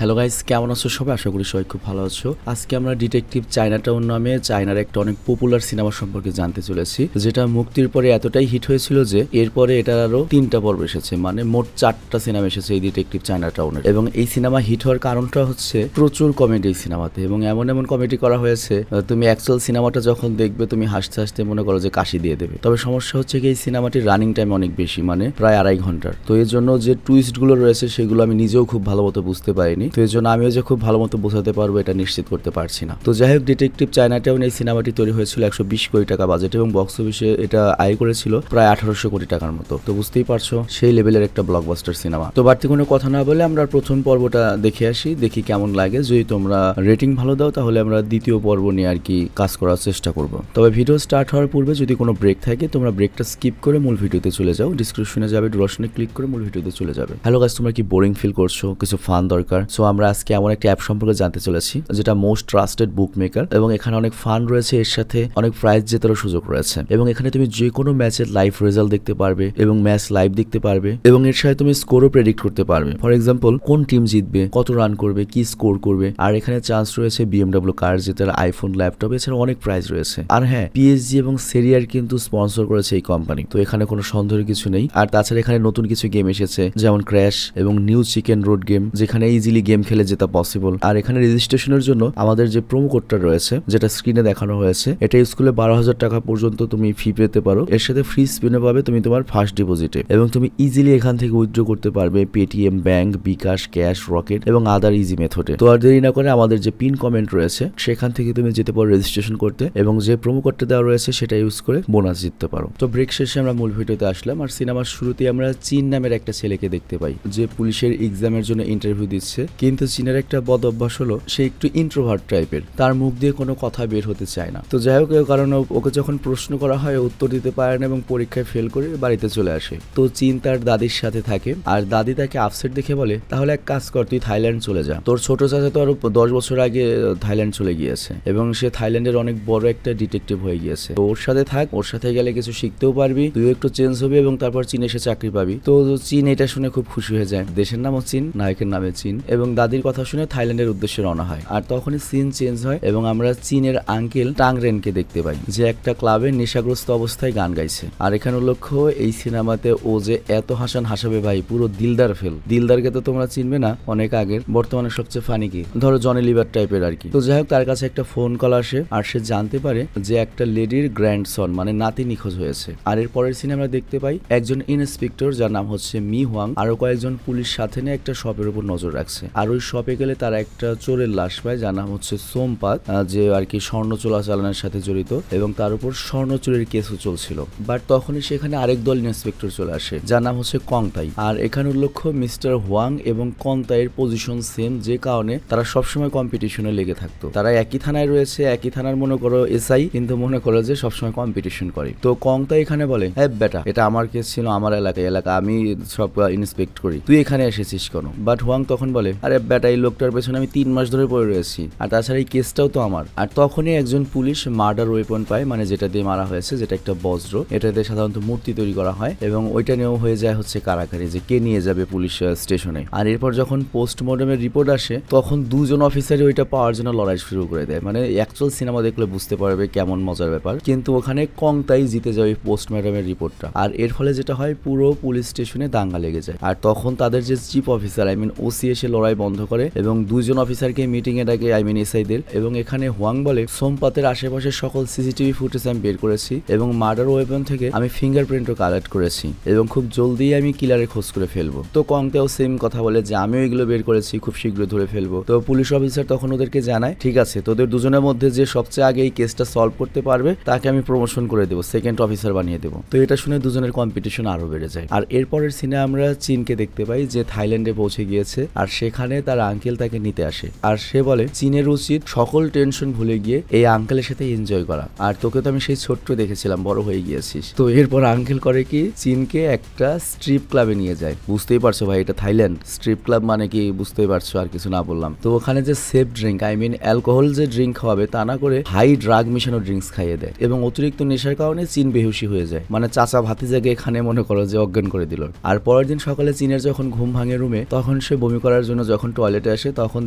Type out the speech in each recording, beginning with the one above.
Hello guys, কেমন আছো সবাই? আশা করি সবাই খুব ভালো আছো। আজকে আমরা ডিটেকটিভ চায়নাটাউন নামে চায়নার একটা অনেক পপুলার সিনেমা সম্পর্কে জানতে চলেছি, যেটা মুক্তির পরে এতটাই হিট হয়েছিল যে এরপরে এটার আরো 3টা পর্ব এসেছে, মানে মোট 4টা সিনেমা এসেছে এই ডিটেকটিভ চায়নাটাউনের। এবং এই সিনেমা হিট হওয়ার কারণটা হচ্ছে প্রচুর কমেডি এই সিনেমাতে, এবং এমন এমন কমেডি করা হয়েছে তুমি অ্যাকচুয়াল সিনেমাটা যখন দেখবে তুমি হাসতে হাসতে মনে করো যে কাশি দিয়ে দেবে। তবে সমস্যা হচ্ছে কি এই সিনেমাটির রানিং টাইম অনেক বেশি, মানে প্রায় 2.5 ঘন্টার। তো এর জন্য যে টুইস্ট গুলো রয়েছে সেগুলো আমি নিজেও খুব ভালো মতো বুঝতে পারিনি। তো এর জন্য আমিও যে খুব ভালো মতো বোঝাতে পারবো এটা নিশ্চিত করতে পারছি না। তো যাই হোক, ডিটেকটিভ চায়নাটাউন এই সিনেমাটি তৈরি হয়েছিল 120 কোটি টাকা বাজেট এবং বক্স অফিসে এটা আয় করেছিল প্রায় 1800 কোটি টাকার মতো। তো বুঝতেই পারছো সেই লেভেলের একটা ব্লকবাস্টার সিনেমা। তো বাড়তি কোনো কথা না বলে আমরা প্রথম পর্বটা দেখে আসি, দেখি কেমন লাগে। যদি তোমরা রেটিং ভালো দাও তাহলে আমরা দ্বিতীয় পর্ব নিয়ে আর কি কাজ করার চেষ্টা করব। তবে ভিডিও স্টার্ট হওয়ার পূর্বে যদি কোনো ব্রেক থাকে তোমরা ব্রেকটা স্কিপ করে মূল ভিডিওতে চলে যাও। ডিসক্রিপশনে যাবে, ডুরাশনে ক্লিক করে মূল ভিডিওতে চলে যাবে। হ্যালো গাইস, তোমরা কি বোরিং ফিল করছো? কিছু ফান দরকার? সো আমরা আজকে এমন একটা অ্যাপ সম্পর্কে জানতে চলেছি যেটা মোস্ট ট্রাস্টেড বুক মেকার, এবং এখানে অনেক ফান রয়েছে, এর সাথে অনেক প্রাইজ জেতারও সুযোগ রয়েছে। এবং এখানে তুমি যে কোনো ম্যাচের লাইভ রেজাল্ট দেখতে পারবে এবং ম্যাচ লাইভ দেখতে পারবে, এবং এর সাথে তুমি স্কোরও প্রেডিক্ট করতে পারবে। ফর এক্সাম্পল, কোন টিম জিতবে, কত রান করবে, কি স্কোর করবে। আর এখানে চান্স রয়েছে BMW কার জেতার, আইফোন, ল্যাপটপ, এছাড়া অনেক প্রাইজ রয়েছে। আর হ্যাঁ, PSG এবং সেরিয়ার কিন্তু স্পন্সর করেছে এই কোম্পানি, তো এখানে কোনো সন্দেহের কিছু নেই। আর তাছাড়া এখানে নতুন কিছু গেম এসেছে, যেমন ক্র্যাশ এবং নিউ চিকেন রোড গেম, যেখানে ইজিলি গেম খেলে জেতা পসিবল। আর এখানে রেজিস্ট্রেশনের জন্য আমাদের যে প্রোমো কোডটা রয়েছে, যেটা স্ক্রিনে দেখানো হয়েছে, এটা ইউজ করলে 12,000 টাকা পর্যন্ত তুমি ফি পেতে পারো। এর সাথে ফ্রি স্পিনে পাবে তুমি তোমার ফার্স্ট ডিপোজিটে, এবং তুমি ইজিলি এখান থেকে উইথড্র করতে পারবে পেটিএম, ব্যাংক, বিকাশ, ক্যাশ, রকেট এবং আদার ইজি মেথডে। তো আর দেরি না করে আমাদের যে পিন কমেন্ট রয়েছে সেখান থেকে তুমি যেতে পারো রেজিস্ট্রেশন করতে, এবং যে প্রোমো কোডটা দেওয়া রয়েছে সেটা ইউজ করে বোনাস জিততে পারো। তো ব্রেক শেষে আমরা মূল ভিডিওতে আসলাম, আর সিনেমার শুরুতে আমরা চীন নামের একটা ছেলেকে দেখতে পাই যে পুলিশের এক্সামের জন্য ইন্টারভিউ দিচ্ছে। কিন্তু চীনের একটা বদ অভ্যাস হলো সে একটু ইন্ট্রোভার্ট টাইপের, তার মুখ দিয়ে কোনো কথা বের হতে চায় না। তো যাই হোক, কারণ ওকে যখন প্রশ্ন করা হয় উত্তর দিতে পারে না এবং পরীক্ষায় ফেল করে বাড়িতে চলে আসে। তো চীন তার দাদির সাথে থাকে, আর দাদি তাকে আপসেট দেখে বলে, তাহলে এক কাজ কর, তুই থাইল্যান্ড চলে যা। তোর ছোট চাচা তো আরো 10 বছর আগে থাইল্যান্ড চলে গিয়েছে, এবং সে থাইল্যান্ডের অনেক বড় একটা ডিটেকটিভ হয়ে গিয়েছে। তো ওর সাথে থাক, ওর সাথে গেলে কিছু শিখতেও পারবি, তুইও একটু চেঞ্জ হবি, এবং তারপর চীন এসে চাকরি পাবি। তো চীন এটা শুনে খুব খুশি হয়ে যায়। দেশের নামও চীন, নায়কের নামে চীন, এবং দাদির কথা শুনে থাইল্যান্ডের উদ্দেশ্যে রওনা হয়। আর তখনই সিন চেঞ্জ হয় এবং আমরা চীনের আঙ্কেল টাংরেনকে দেখতে পাই, যে একটা ক্লাবে নেশাগ্রস্ত অবস্থায় গান গাইছে। আর এখানে লক্ষ্য, এই সিনেমাতে ও যে এত হাসান হাসাবে ভাই, পুরো দিলদার ফেল। দিলদারকে তো তোমরা চিনবে না, অনেক আগের, বর্তমানে সবচেয়ে ফানি কি ধরো জনি লিভার টাইপের আর কি। তো যাই হোক, তার কাছে একটা ফোন কল আসে, আর সে জানতে পারে যে একটা লেডির গ্র্যান্ডসন মানে নাতি নিখোঁজ হয়েছে। আর এর পরের সিনে আমরা দেখতে পাই একজন ইন্সপেক্টর যার নাম হচ্ছে মি হোয়াং আরো কয়েকজন পুলিশ সাথে নিয়ে একটা শপের উপর নজর রাখছে। আর ওই শপে গেলে তারা একটা চোরের লাশ পায় যার নাম হচ্ছে সোমপাত, যে আর কি স্বর্ণ চোরাচালানের সাথে জড়িত, এবং তার উপর স্বর্ণ চুরির কেসও চলছিল। বাট তখনই সেখানে আরেক দল ইন্সপেক্টর চলে আসে যার নাম হচ্ছে কংতাই। আর এখানে উল্লেখ্য, মিস্টার হোয়াং এবং কংতাইয়ের পজিশন সেম, যে কারণে তারা সবসময় কম্পিটিশনে লেগে থাকতো। তারা একই থানায় রয়েছে, একই থানার মনে করো এসআই, কিন্তু মনে করো যে সবসময় কম্পিটিশন করে। তো কংতাই এখানে বলে, হ্যাঁ বেটা, এটা আমার কেস ছিল, আমার এলাকা আমি সব ইন্সপেক্ট করি, তুই এখানে এসেছিস কেন? বাট হোয়াং তখন বলে, আরে বেটা, এই লোকটার পেছনে আমি 3 মাস ধরে পড়ে রয়েছি, আর তাছাড়া এই কেসটাও তো আমার। আর তখনই একজন পুলিশ মার্ডার ওয়েপন পায়, মানে যেটা দিয়ে মারা হয়েছে, যেটা একটা বজ্র, এটা দিয়ে সাধারণত মূর্তি তৈরি করা হয়, এবং ওইটা নিয়েও হয়ে যায় হচ্ছে কারাকারি, যে কে নিয়ে যাবে পুলিশ স্টেশনে। আর এরপর যখন পোস্টমর্টমের রিপোর্ট আসে তখন দুজন অফিসারই ওইটা পাওয়ার জন্য লড়াই শুরু করে দেয়। মানে অ্যাকচুয়াল সিনেমা দেখলে বুঝতে পারবে কেমন মজার ব্যাপার, কিন্তু ওখানে কংতাই জিতে যায় পোস্টমর্টমের রিপোর্টটা। আর এর ফলে যেটা হয়, পুরো পুলিশ স্টেশনে দাঙ্গা লেগে যায়। আর তখন তাদের যে চিফ অফিসার ওসি এসে লড়াই বন্ধ করে, এবং দুজন অফিসারকে মিটিং এ ডাকে এসআইদের। এবং এখানে হোয়াং বলে, সোমপাতের আশেপাশে সকল সিসিটিভি ফুটেজ আমি বের করেছি, এবং মার্ডার ওয়েপন থেকে আমি ফিঙ্গারপ্রিন্টও কালেক্ট করেছি, এবং খুব জলদি আমি কিলারের খোঁজ করে ফেলবো। তো কংতেও সেম কথা বলে যে আমিও এগুলো বের করেছি, খুব শীঘ্রই ধরে ফেলবো। তো পুলিশ অফিসার তখন ওদেরকে জানায়, ঠিক আছে, তোদের দুজনের মধ্যে যে সবচেয়ে আগে এই কেসটা সলভ করতে পারবে তাকে আমি প্রমোশন করে দেবো, সেকেন্ড অফিসার বানিয়ে দেবো। তো এটা শুনে দুজনের কম্পিটিশন আরো বেড়ে যায়। আর এরপরের সিনে আমরা চীনকে দেখতে পাই, যে থাইল্যান্ডে পৌঁছে গিয়েছে, আর সেখানে তার আঙ্কেল তাকে নিতে আসে। আর সে বলে, চীনের উচিত সকল টেনশন ভুলে গিয়ে এই আঙ্কেলের সাথে এনজয় করা। আর তোকে তো আমি সেই ছোট্ট দেখেছিলাম, বড় হয়ে গিয়েছিস। তো এরপর আঙ্কেল করে কি, চীনকে একটা স্ট্রিপ ক্লাবে নিয়ে যায়। বুঝতেই পারছো ভাই, এটা থাইল্যান্ড, স্ট্রিপ ক্লাব মানে কি বুঝতেই পারছো, আর কিছু না বললাম। তো ওখানে যে সেফ ড্রিঙ্ক, অ্যালকোহল যে ড্রিঙ্ক খাওয়াবে তা না করে হাই ড্রাগ মিশানো ড্রিঙ্কস খাইয়ে দেয়, এবং অতিরিক্ত নেশার কারণে চীন বেহুশি হয়ে যায়। মানে চাচা ভাতিজাকে এখানে মনে করো যে অজ্ঞান করে দিল। আর পরের দিন সকালে চীনের যখন ঘুম ভাঙে রুমে, তখন সে বমি করার জন্য যখন টয়লেটে আসে তখন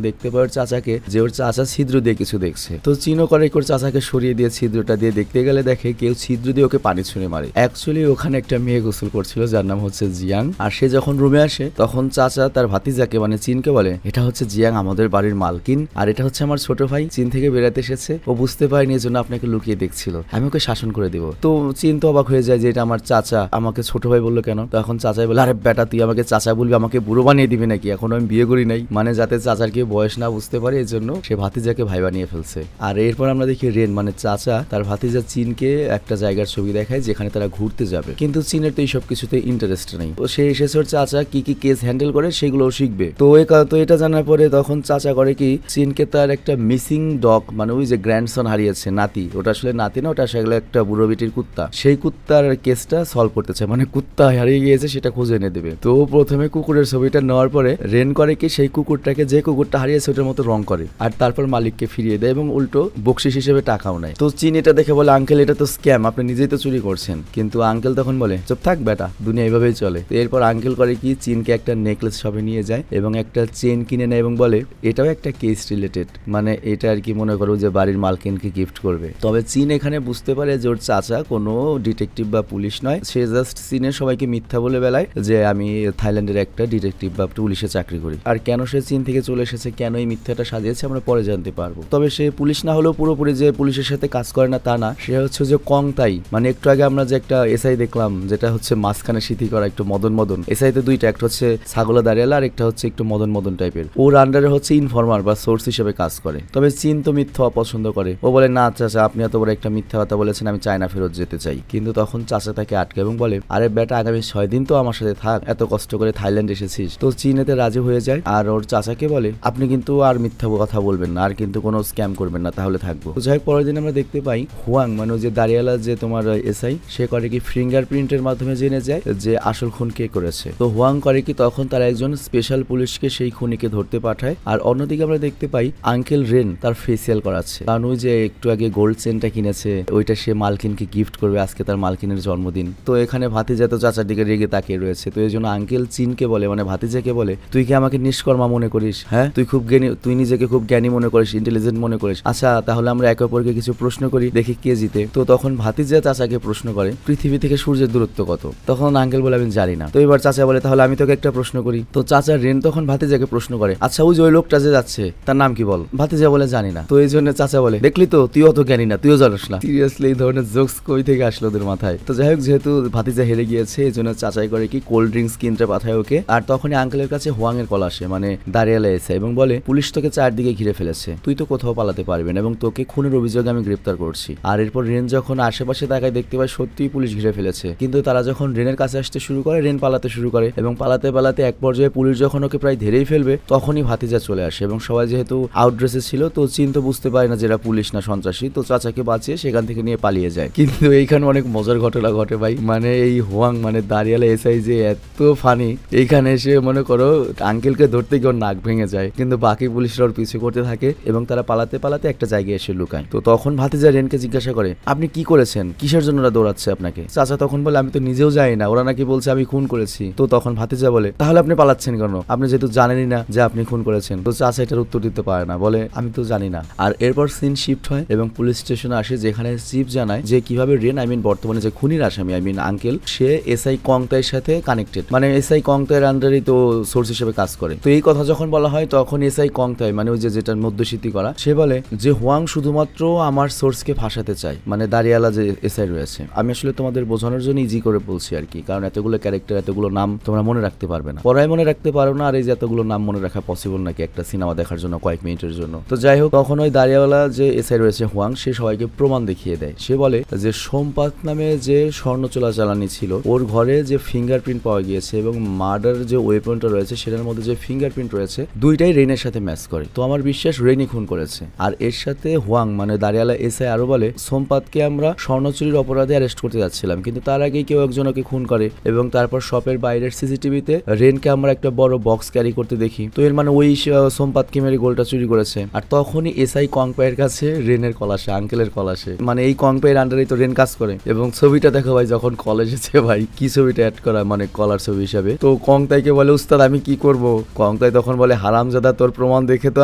দেখতে পায় ওর চাচাকে যে ওর চাচা ছিদ্র দিয়ে কিছু দেখছে। তো চিনো করে ওর চাচাকে সরিয়ে দিয়ে ছিদ্রটা দিয়ে দেখতে গেলে দেখে কেউ ছিদ্র দিয়ে ওকে পানি ছুঁড়ে মারে। অ্যাকচুয়ালি ওখানে একটা মেয়ে গোসল করছিল যার নাম হচ্ছে জিয়াং। আর সে যখন রুমে আসে তখন চাচা তার ভাতিজাকে মানে চিনকে বলে এটা হচ্ছে জিয়াং, আমাদের বাড়ির মালকিন, আর এটা হচ্ছে আমার ছোট ভাই, চীন থেকে বেড়াতে এসেছে, ও বুঝতে পারেনি এজন্য আপনাকে লুকিয়ে দেখছিল, আমি ওকে শাসন করে দিব। তো চীন তো অবাক হয়ে যায় যে এটা আমার চাচা, আমাকে ছোট ভাই বললো কেন? তখন চাচাই বলে আরে বেটা তুই আমাকে চাচা বলবি, আমাকে বুড়ো বানিয়ে দিবি নাকি, এখনো আমি বিয়ে করি নাই, মানে যাতে চাচার কেউ বয়স না বুঝতে পারে এজন্য সে ভাতিজাকে ভাই বানিয়ে ফেলছে। আর এরপর আমরা দেখি রেন মানে চাচা তার ভাতিজা চীনকে একটা জায়গার ছবি দেখায় যেখানে তারা ঘুরতে যাবে, কিন্তু চীনের তো এইসব কিছুতে ইন্টারেস্ট নেই। তো সে এসেছে ওর চাচা কি কি কেস হ্যান্ডেল করে সেগুলোও শিখবে। তো এটা জানার পরে তখন চাচা করে কি চীনকে তার একটা মিসিং ডগ মানে ওই যে গ্র্যান্ডসন হারিয়েছে, নাতি, ওটা আসলে নাতি না, ওটা আসলে একটা বুড়ো বিটির কুত্তা, সেই কুত্তার কেসটা সলভ করতে চায়, মানে কুত্তা হারিয়ে গিয়েছে সেটা খুঁজে এনে দেবে। তো প্রথমে কুকুরের ছবিটা নেওয়ার পরে রেন করে কি সেই কুকুরটাকে যে কুকুরটা হারিয়েছে ওটার মতো রং করে আর তারপর মালিককে ফিরিয়ে দেয় এবং উল্টো বকশিস হিসেবে টাকাও নেয়। তো চীন এটা দেখে বলে আঙ্কেল এটা তো স্ক্যাম, আপনি নিজেই তো চুরি করছেন। কিন্তু আঙ্কেল তখন বলে চুপ থাক বেটা, দুনিয়া এইভাবেই চলে। তো এরপর আঙ্কেল করে কি চীনকে একটা নেকলেস শপে নিয়ে যায় এবং একটা চেন কিনে নেয় এবং বলে এটাও একটা কেস রিলেটেড, মানে এটা আর কি মনে করো যে বাড়ির মালকিনকে গিফট করবে। তবে চীন এখানে বুঝতে পারে যে ওর চাচা কোনো ডিটেকটিভ বা পুলিশ নয়, সে জাস্ট চীনের সবাইকে মিথ্যা বলে বেলায় যে আমি থাইল্যান্ডের একটা ডিটেকটিভ বা পুলিশে চাকরি করি। আর কেন সে চীন থেকে চলে এসেছে, কেন এই মিথ্যাটা সাজিয়েছে আমরা পরে জানতে পারবো। তবে সে পুলিশ না হলেও পুরোপুরি যে পুলিশের সাথে কাজ করে না তা না, সে হচ্ছে যে কংতাই, মানে একটু আগে আমরা যে একটা এসআই দেখলাম যেটা হচ্ছে মাঝখানে সিথি করা একটু মদন মদন, এসআইতে দুইটা, একটা হচ্ছে ছাগলা দাঁড়িয়ালা আর একটা হচ্ছে একটু মদন মদন টাইপের, ওর আন্ডারে হচ্ছে ইনফরমার বা সোর্স হিসেবে কাজ করে। তবে চীন তো মিথ্যা অপছন্দ করে, ও বলে না চাচা আপনি এত বড় একটা মিথ্যা কথা বলেছেন, আমি চায়না ফেরত যেতে চাই। কিন্তু তখন চাচা তাকে আটকে এবং বলে আরে বেটা আগামী 6 দিন তো আমার সাথে থাক, এত কষ্ট করে থাইল্যান্ড এসেছিস। তো চীন এতে রাজি হয়ে যায় আর ওর চাচাকে বলে আপনি কিন্তু আর মিথ্যা কথা বলবেন না, আর কিন্তু কোনো স্ক্যাম করবেন না, তাহলে থাকবো। তো যাই পরের দিন আমরা দেখতে পাই হুয়াং মানে যে দাঁড়িয়ালা যে তোমার এসআই, সে করে কি ফিঙ্গারপ্রিন্টের মাধ্যমে জেনে যায় যে আসল খুন কে করেছে। তো হুয়াং করে কি তখন তারা একজন স্পেশাল পুলিশকে সেই খুনিকে ধরতে পাঠায়। আর অন্যদিকে আমরা দেখতে পাই আঙ্কেল রেন তার ফেসিয়াল করাচ্ছে, কারণ ওই যে একটু আগে গোল্ড চেনটা কিনেছে ওইটা সে মালকিনকে গিফট করবে, আজকে তার মালকিনের জন্মদিন। তো এখানে ভাতিজা তো চাচার দিকে রেগে তাকিয়ে রয়েছে। তো এই জন্য আঙ্কেল চীনকে বলে মানে ভাতিজাকে বলে তুই কি আমাকে নিষ্কর্মা মনে করিস? হ্যাঁ তুই খুব জ্ঞানী, তুই নিজেকে খুব জ্ঞানী মনে করিস, ইন্টেলিজেন্ট মনে করিস, আচ্ছা তাহলে আমরা একে অপরকে কিছু প্রশ্ন করি দেখি কে জিতে। তো তখন ভাতিজা চাচাকে প্রশ্ন করে পৃথিবী থেকে সূর্যের দূরত্ব কত? তখন আঙ্কেল বলে আমি জানি না। তো এবার চাচা বলে তাহলে আমি তোকে একটা প্রশ্ন করি। তো চাচা রেন তখন ভাতিজাকে প্রশ্ন করে আচ্ছা ওই যে ওই লোকটা যে যাচ্ছে তার নাম কি বল? ভাতিজা বলে জানি না। তো এই জন্য চাচা বলে দেখলি তো তুই অত জ্ঞানী না, তুইও জানিস না। সিরিয়াসলি এই ধরনের জোকস কই থেকে আসলো ওদের মাথায়? তো যাই হোক যেহেতু ভাতিজা হেরে গিয়েছে এই জন্য চাচাই করে কি কোল্ড ড্রিঙ্কস কিনতে পাঠায় ওকে। আর তখনই আঙ্কেলের কাছে হুয়াং এর কল আসে মানে দাঁড়িয়ালা এসে এবং বলে পুলিশ তোকে চারদিকে ঘিরে ফেলেছে, তুই তো কোথাও পালাতে পারবি না এবং তোকে খুনের অভিযোগে আমি গ্রেপ্তার করছি। আর এরপর রেন যখন আশেপাশে তাকায় দেখতে পায় সত্যিই পুলিশ ঘিরে ফেলেছে, কিন্তু তারা যখন রেনের কাছে আসতে শুরু করে রেন পালাতে শুরু করে এবং পালাতে পালাতে এক পর্যায়ে পুলিশ যখন ওকে প্রায় ধরেই ফেলবে তখনই ভাতিজা চলে আসে এবং সবাই যেহেতু আউটড্রেসে ছিল তো চীন তো বুঝতে পারে না যেটা পুলিশ না সন্ত্রাসী, তো চাচাকে বাঁচিয়ে সেখান থেকে নিয়ে পালিয়ে যায়। কিন্তু এইখানে অনেক মজার ঘটনা ঘটে ভাই, মানে এই হুয়াং মানে দাঁড়িয়ালা এসআই যে এত ফানি, এইখানে এসে মনে করো আঙ্কেলকে ধরতে গিয়ে ওর নাক ভেঙে যায়, কিন্তু বাকি পুলিশরা ওর পিছু করতে থাকে এবং তারা পালাতে পালাতে একটা জায়গায় এসে লুকায়। তো তখন ভাতিজা রেনকে জিজ্ঞাসা করে আপনি কি করেছেন, কিসের জন্য ওরা দৌড়াচ্ছে আপনাকে? চাচা তখন বলে আমি তো নিজেও জানি না, ওরা নাকি বলছে আমি খুন করেছি। তো তখন ভাতিজা বলে তাহলে আপনি পালাচ্ছেন কেন, আপনি যেহেতু জানেনই না যে আপনি খুন করেছেন। তো চাচা এটার উত্তর দিতে পারে না, বলে আমি তো জানি না। আর এরপর সিন শিফট হয় এবং পুলিশ স্টেশনে আসে যেখানে চিফ জানায় যে কিভাবে রেন বর্তমানে যে খুনির আসামি আঙ্কেল সে এসআই কংতাইয়ের সাথে কানেক্টেড, মানে এসআই কংতাইয়ের আন্ডারেই তো সোর্স হিসেবে কাজ করে। তো এই কথা যখন বলা হয় তখন এসআই কংতাই মানে ওই যে যেটার মধ্যস্থিতি করা সে বলে যে হুয়াং শুধুমাত্র আমার সোর্সকে ফাঁসাতে চায়, মানে দাঁড়িয়ালা যে এসআই রয়েছে। আমি আসলে তোমাদের বোঝানোর জন্য ইজি করে বলছি আর কি, কারণ এতগুলো ক্যারেক্টার এতগুলো নাম তোমরা মনে রাখতে পারবে না, পড়ায় মনে রাখতে পারো না, আর এই যে এতগুলো নাম মনে রাখা পসিবল নাকি একটা সিনেমা দেখার জন্য কয়েক মিনিটের জন্য। তো যাই হোক তখন ওই দাঁড়িয়ালা যে এসআই রয়েছে হুয়াং সে সবাইকে প্রমাণ দেখিয়ে দেয়। সে বলে যে সোমপাত নামে যে স্বর্ণ চোরাচালানি ছিল ওর ঘরে যে ফিঙ্গারপ্রিন্ট পাওয়া গিয়েছে এবং মার্ডার যে ওয়েপনটা রয়েছে সেটার মধ্যে যে ফিঙ্গারপ্রিন্ট রয়েছে দুইটাই রেনের সাথে ম্যাচ করে। তো আমার বিশ্বাস রেনই খুন করেছে। আর এর সাথে হুয়াং মানে দাঁড়িয়ালা এসআই আরো বলে সোমপাতকে আমরা স্বর্ণ চুরির অপরাধে অ্যারেস্ট করতে যাচ্ছিলাম, কিন্তু তার আগেই কেউ একজনকে খুন করে এবং তারপর শপের বাইরের সিসিটিভিতে রেনকে আমরা একটা বড় বক্স ক্যারি করতে দেখি। তো এর মানে ওই সোমপাতকে মেরে গোলটা চুরি করেছে। আর তখনই এসআই কংপাইয়ের কাছে রেনের কল আসে, আঙ্কেলের কল আসে, মানে এই কংপাইয়ের আন্ডারেই তো রেন কাজ করে। এবং ছবিটা দেখো ভাই যখন কল এসেছে ভাই কি ছবিটা অ্যাড করা মানে কলার ছবি হিসাবে। তো কংতাইকে বলে উস্তাদ আমি কি করব? কংতাই তখন বলে, হারামজাদা, তোর প্রমাণ দেখে তো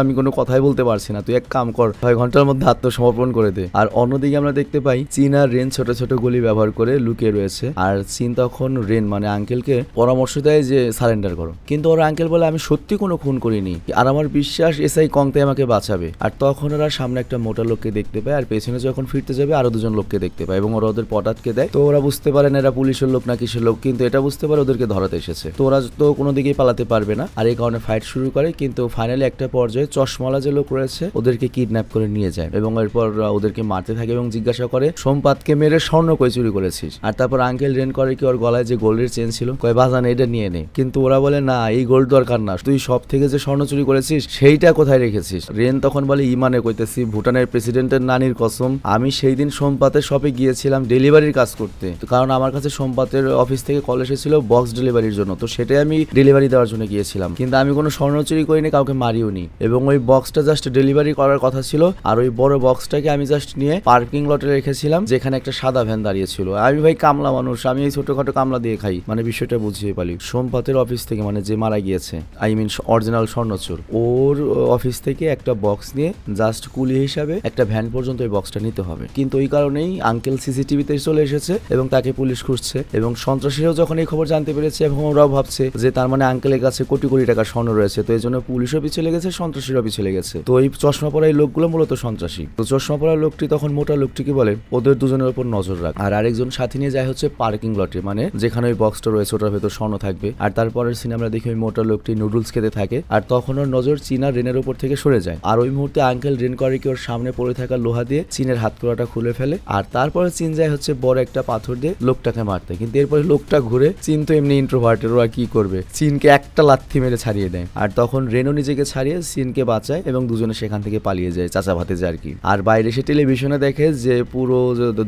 আমি কোনো কথাই বলতে পারছি না, তুই এক কাম কর, 6 ঘন্টার মধ্যে আত্মসমর্পণ করে দে। আর অন্যদিকে আমরা দেখতে পাই চীন আর রেন ছোট ছোট গুলি ব্যবহার করে লুকিয়ে রয়েছে। আর চীন তখন রেন মানে আঙ্কেলকে পরামর্শ দেয় যে সারেন্ডার করো, কিন্তু ওর আঙ্কেল বলে আমি সত্যি কোনো খুন করিনি, আর আমার বিশ্বাস এসআই কংতাই আমাকে বাঁচাবে। আর তখন ওরা সামনে একটা মোটা লোককে দেখতে পায়, আর পেছনে যখন ফিরতে যাবে আরো দুজন লোককে দেখতে পায়, এবং ওরা ওদের পটাতকে দেয়। তো ওরা বুঝতে পারে না এরা পুলিশের লোক না কিসের লোক, কিন্তু এটা বুঝতে পারে ওদেরকে ধরাতে এসেছে। তো ওরা তো কোনো দিকেই পালাতে পারবে না, আর এই কারণে ফাইট শুরু করে। কিন্তু ফাইনালি একটা পর্যায়ে চশমালা যে লোক রয়েছে ওদেরকে কিডন্যাপ করে নিয়ে যায়, এবং এরপর ওদেরকে মারতে থাকে এবং জিজ্ঞাসা করে সোমপাতকে মেরে স্বর্ণ কই চুরি করেছিস। আর তারপর আঙ্কেল রেন করে কি ওর গলায় যে গোল্ডের চেন ছিল, কয় বাজান এটা নিয়ে নে। কিন্তু ওরা বলে না, এই গোল্ড দরকার না, তুই সব থেকে যে স্বর্ণ চুরি করেছিস সেইটা কোথায় রেখেছিস। রেন তখন বলে ইমানে কইতেছি ভুটানের প্রেসিডেন্টের নানির কসম, আমি সেই দিন সোমপাতের শপে গিয়েছিলাম ডেলিভারির কাজ করতে, কারণ আমার কাছে সোমপাতের অফিস থেকে কল এসেছিল বক্স ডেলিভারির জন্য, তো সেটাই আমি ডেলিভারি দেওয়ার জন্য গিয়েছিলাম, কিন্তু আমি কোনো স্বর্ণ চুরি করিনি, কাউকে মারিও নি। এবং ওই বক্সটা জাস্ট ডেলিভারি করার কথা ছিল, আর ওই বড় বক্সটাকে আমি জাস্ট নিয়ে পার্কিং লটে রেখেছিলাম, যেখানে একটা সাদা ভ্যান দাঁড়িয়ে ছিল। আমি ভাই কামলা মানুষ, আমি এই ছোটখাটো কামলা দিয়ে খাই, মানে বিষয়টা বুঝিয়ে পারি। সোমপাতের অফিস থেকে, মানে যে মারা গিয়েছে, আই মিন অরিজিনাল স্বর্ণচোর, ওর অফিস থেকে একটা বক্স নিয়ে জাস্ট কুলি হিসাবে একটা ভ্যান পর্যন্ত ওই বক্সটা নিতে হবে। কিন্তু ওই কারণেই আঙ্কেল সিসিটিভিতে চলে এসেছে এবং তাকে পুলিশ খুঁজছে, এবং সন্ত্রাসীরাও যখন এই খবর জানতে পেরেছে, এবং ওরাও ভাবছে যে তার মানে আঙ্কেলের কাছে কোটি কোটি টাকা স্বর্ণ রয়েছে, তো এই জন্য পুলিশও পিছলে গেছে, সন্ত্রাসীরাও পিছলে গেছে। তো এই চশমা পরা এই লোকগুলো মূলত সন্ত্রাসী। তো চশমা পরা লোকটি তখন মোটা লোকটিকে বলে ওদের দুজনের উপর নজর রাখ, আর আরেকজন সাথী নিয়ে যায় হচ্ছে পার্কিং লটে, মানে যেখানে ওই বক্সটা রয়েছে ওটার ভেতর স্বর্ণ থাকবে। আর তারপরের সিনে আমরা দেখি ওই মোটা লোকটি নুডলস খেতে থাকে, আর তখন ওর নজর চীন আর রেনের উপর থেকে সরে যায়। আর ওই মুহূর্তে আঙ্কেল রেন করে কি ওর সামনে পড়ে থাকা লোহা দিয়ে চীনের হাতকড়াটা খুলে ফেলে, আর তারপরে চীন যায় হচ্ছে বড় একটা পাথর দিয়ে লোকটাকে মারতে। কিন্তু এরপরে লোকটা ঘুরে, চীন তো এমনি ইন্ট্রোভার্টের, ওরা কি করবে, চীনকে একটা লাথি মেরে ছাড়িয়ে দেয়। আর তখন রেনও নিজেকে ছাড়িয়ে চীনকে বাঁচায় এবং দুজনে সেখান থেকে পালিয়ে যায় চাচা ভাতিজা আর কি। আর বাইরে সে টেলিভিশনে দেখে যে পুরো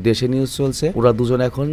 দেশে নিউজ চলছে, ওরা দুজন এখন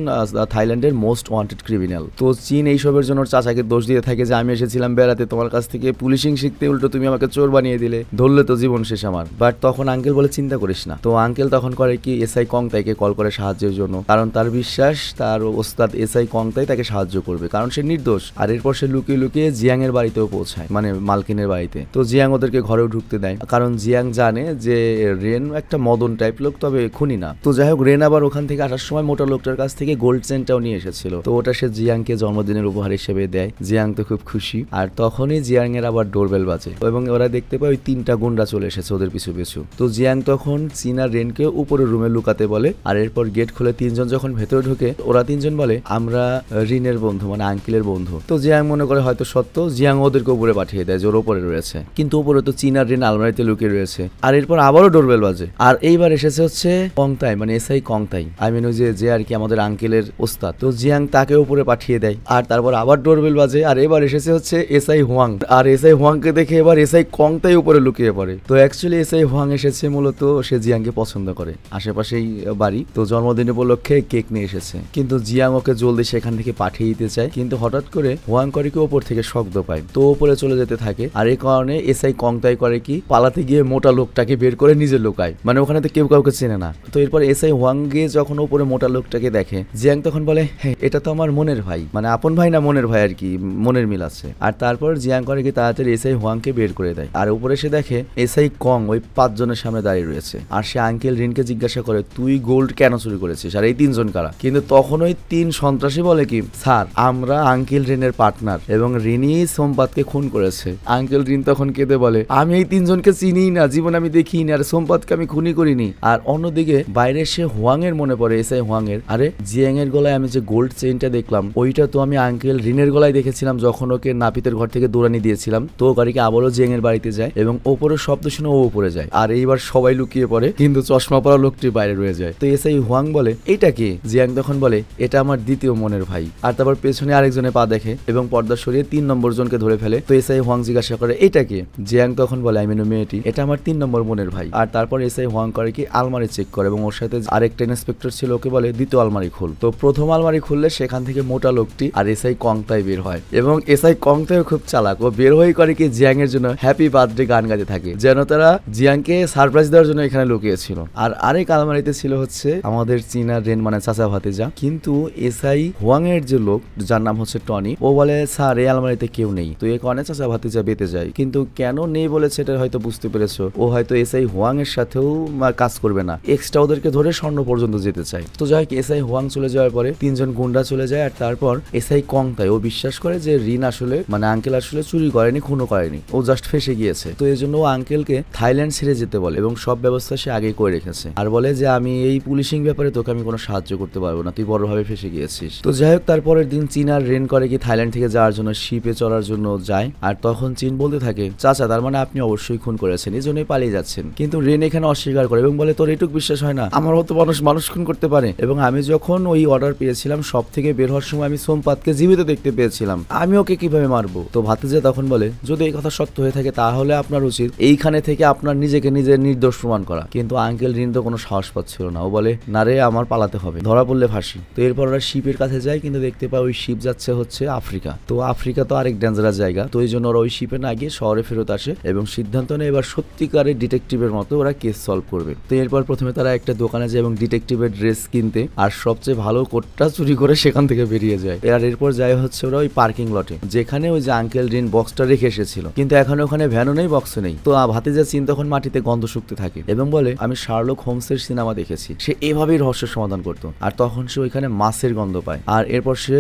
থাইল্যান্ডের মোস্ট ওয়ান্টেড ক্রিমিনাল। তো চীন এইসবের জন্য চাচাকে দোষ দিয়ে থাকে যে আমি এসেছিলাম বেড়াতে তোমার কাছ থেকে পুলিশিং শিখতে, উল্টো তুমি আমাকে চোর বানিয়ে দিলে, ধরলে তো জীবন শেষ আমার। বাট তখন আঙ্কেল বলে চিন্তা করিস না। তো আঙ্কেল তখন করে কি এসআই কংতাইকে কল করে সাহায্যের জন্য, কারণ তার বিশ্বাস তার ওস্তাদ এসআই কংতাই তাকে সাহায্য করবে, কারণ সে নির্দোষ। আর এরপর সে লুকিয়ে লুকিয়ে জিয়াং এর বাড়িতেও পৌঁছায়, মানে মালকিনের বাড়িতে। তো জিয়াং ওদেরকে ঘরেও ঢুকতে দেয়, কারণ জিয়াং জানে যে রেন একটা মদন টাইপ লোক, তবে খুনি না। তো যাই হোক, রেন আবার ওখান থেকে আসার সময় মোটা লোকটার কাছ থেকে গোল্ড চেনটাও নিয়ে এসেছিল, তো ওটা সে জিয়াংকে জন্মদিনের উপহার হিসেবে দেয়। জিয়াং তো খুব খুশি। আর তখনই জিয়াং এর আবার ডোরবেল বাজে, এবং ওরা দেখতে পায় ওই 3টা গুন্ডা চলে এসেছে ওদের পিছু পিছু। তো জিয়াং তখন চীন আর রেনকে উপরের রুমে লুকাতে বলে, আর এরপর গেট খুলে 3জন যখন ভেতরে ঢুকে, ওরা 3জন বলে আমরা রিনের বন্ধু, মানে আঙ্কেলের বন্ধু। তো জিয়াং মনে করে হয়তো সত্য, জিয়াং ওদেরকে উপরে পাঠিয়ে দেয় যে ওর উপরে রয়েছে, কিন্তু উপরে তো চীন আর রেন আলমারিতে লুকিয়ে রয়েছে। আর এরপর আবারও ডোরবেল বাজে, আর এইবার এসেছে হচ্ছে কংতাই, মানে এসআই কংতাই, আই মিন ওই যে আর কি আমাদের আঙ্কেলের ওস্তাদ। তো জিয়াং তাকে উপরে পাঠিয়ে দেয়, আর তারপর আবার ডোরবেল বাজে, আর এবার এসেছে হচ্ছে এসআই হুয়াং। আর এসআই হুয়াংকে দেখে এবার এসআই কংতাই উপরে লুকিয়ে পড়ে। তো অ্যাকচুয়ালি এসআই হুয়াং এসেছে মূলত সে জিয়াংকে পছন্দ করে, আশেপাশেই বাড়ি, তো জন্মদিন উপলক্ষে কেক নিয়ে এসেছে। কিন্তু জিয়াং ওকে জলদি সেখান থেকে পাঠিয়ে দিতে চায়, কিন্তু হঠাৎ করে হুয়াং করে কি ওপর থেকে শব্দ পায়, তো উপরে চলে যেতে থাকে। আর এই কারণে এসআই কংতাই করে কি পালাতে গিয়ে মোটা লোকটাকে বের করে নিজে লুকায়, মানে ওখানে তো কেউ কাউকে চেনে না। তো এরপর এসআই হুয়াং গিয়ে যখন উপরে মোটা লোকটাকে দেখে, জিয়াং তখন বলে হ্যাঁ এটা তো আমার মনের ভাই, মানে আপন ভাই না মনের ভাই আর কি, মনের মিল আছে। আর তারপর জিয়াং করে কি তাড়াতাড়ি এসআই হুয়াংকে বের করে দেয়। আর উপরে সে দেখে এসআই কং ওই 5 জনের সামনে দাঁড়িয়ে রয়েছে, আর সে আঙ্কেল রিনকে জিজ্ঞাসা করে তুই গোল্ড কেন চুরি করেছিস, আর এই 3 জন কারা। কিন্তু তখন ওই 3 সন্ত্রাসী বলে কি স্যার আমরা আঙ্কেল রিনের পার্টনার, এবং রিনই সোমপাতকে খুন করেছে। আঙ্কেল রিন তখন কেঁদে বলে আমি এই 3 জনকে চিনিই না, জীবন আমি দেখিনি, আর সোমপাতকে আমি খুনি করিনি। আর অন্যদিকে বাইরে সে হুয়াং এর মনে পড়ে, এসআই হুয়াং এর, আরে জিয়াং এর গলায় আমি যে গোল্ড চেইনটা দেখলাম ওইটা তো আমি আঙ্কেল রিনের গলায় দেখেছিলাম যখন ওকে নাপিতের ঘর থেকে দৌড়ানি দিয়েছিলাম। তো গাড়িকে আবারও জিয়াং এর বাড়িতে যায়, এবং ওপরে শব্দ শুনে ও উপরে যায়। আর এইবার সবাই লুকিয়ে পড়ে, কিন্তু চশমা পরা লোকটি বাইরে রয়ে যায়। তো এসআই হুয়াং বলে এইটা কি, জিয়াং তখন বলে এটা আমার দ্বিতীয় মনের ভাই। আর তারপর পেছনে আরেকজনের পা দেখে এবং পর্দা সরিয়ে 3 নম্বর জনকে ধরে ফেলে। তো এসআই হুয়াং জিজ্ঞাসা করে এইটা কি, জিয়াং তখন বলে আমি মেয়েটি, এটা আমার 3 নম্বর মনের ভাই। আর তারপর এসআই হুয়াং করে কি আলমারি চেক করে, এবং ওর সাথে আরেকটা ইন্সপেক্টর ছিল, ওকে বলে দ্বিতীয় আলমারি খুল। তো প্রথম আলমারি খুললে সেখান থেকে মোটা লোকটি আর এসআই কংতাই বের হয়, এবং এসআই কংতাই খুব চালাক, ও বের হয়ে করে কি জিয়াং এর জন্য হ্যাপি বার্থডে গান গাইতে থাকে, যেন তারা জিয়াংকে সারপ্রাইজ দেওয়ার জন্য এখানে লুকিয়েছিল। আর আরেক আলমারিতে ছিল হচ্ছে আমাদের চীন আর রেন, মানে চাচা ভাতিজা। কিন্তু এসআই হুয়াং এর যে লোক যার নাম হচ্ছে টনি, ও বলে স্যার এই আলমারিতে কেউ নেই। তো এই কারণে মানে চাচা ভাতিজা বেঁচে যায়, কিন্তু কেন নেই বলেছে এটা হয়তো বুঝতে পেরেছো, ও হয়তো এসআই হোয়াং এর সাথেও কাজ করবে না, এক্সট্রা ওদেরকে ধরে স্বর্ণ পর্যন্ত যেতে চায়। তো যাই হোক এসআই হোয়াং চলে যাওয়ার পরে তিনজন গুন্ডা চলে যায়, আর তারপর এসআই কংতাই ও বিশ্বাস করে যে রিন আসলে মানে আঙ্কেল আসলে চুরি করেনি, খুনও করেনি, ও জাস্ট ফেসে গিয়েছে। তো এই জন্য ও আঙ্কেলকে থাইল্যান্ড ছেড়ে যেতে বলে এবং সব ব্যবস্থা সে আগেই করে রেখেছে, আর বলে যে আমি এই পুলিশিং ব্যাপারে তোকে আমি কোনো সাহায্য করতে পারবো না, তুই বড়ভাবে ফেসে গিয়েছিস। তো যাই হোক তারপরের দিন চীন আর রেন করে কি থাইল্যান্ড থেকে যাওয়ার জন্য শিপে চড়ার জন্য যায়, আর তখন চীন বলতে থাকে চাচা তার মানে আপনি অবশ্যই খুন করেছেন, এই জন্যই পালিয়ে যাচ্ছেন। কিন্তু রেন এখানে অস্বীকার করে এবং বলে তোর এটুক বিশ্বাস হয় না, আমার মতো মানুষ খুন করতে পারে, এবং আমি যখন ওই অর্ডার পেয়েছিলাম সব থেকে বের হওয়ার সময় আমি সোমপাতকে জীবিত দেখতে পেয়েছিলাম, আমি ওকে কিভাবে মারবো। তো ভাতিজা তখন বলে যদি এই কথা সত্য হয়ে থাকে তাহলে আপনার উচিত এইখানে থেকে আপনার নিজেকে নিজের নির্দোষ প্রমাণ করা। কিন্তু আঙ্কেল রিন তো কোনো সাহস পাচ্ছিল না, ও বলে না রে আমার পালাতে হবে, ধরা পড়লে ফাঁসি। তো এরপর ওরা শিপের কাছে যায়, কিন্তু দেখতে পায় ওই শিপ যাচ্ছে হচ্ছে আফ্রিকা। তো আফ্রিকা তো আরেক ডেঞ্জারাস জায়গা, তো এই জন্য ওরা ওই শিপে না গিয়ে শহরে ফেরত আসে এবং সিদ্ধান্ত নেয় এবার সত্যিকারের ডিটেকটিভের মতো ওরা কেস সলভ করবে। তো এরপর প্রথমে তারা একটা দোকানে যায় এবং ডিটেকটিভের ড্রেস কিনতে, আর সবচেয়ে ভালো কোটটা চুরি করে সেখান থেকে বেরিয়ে যায়। আর এরপর যায় হচ্ছে ওরা ওই পার্কিং লটে, যেখানে ওই যে আঙ্কেল রিন বক্সটা রেখে এসেছিল, কিন্তু এখন ওখানে ভ্যানও নেই, বক্সও নেই। তো ভাতিজা চীন তখন মাটিতে গন্ধ শুকতে থাকে এবং বলে আমি শার্লক হোমসের সিনেমা দেখেছি, সে এভাবেই রহস্যের সমাধান করতো। আর তখন সে ওইখানে মাছের গন্ধ পায়, আর এরপর সে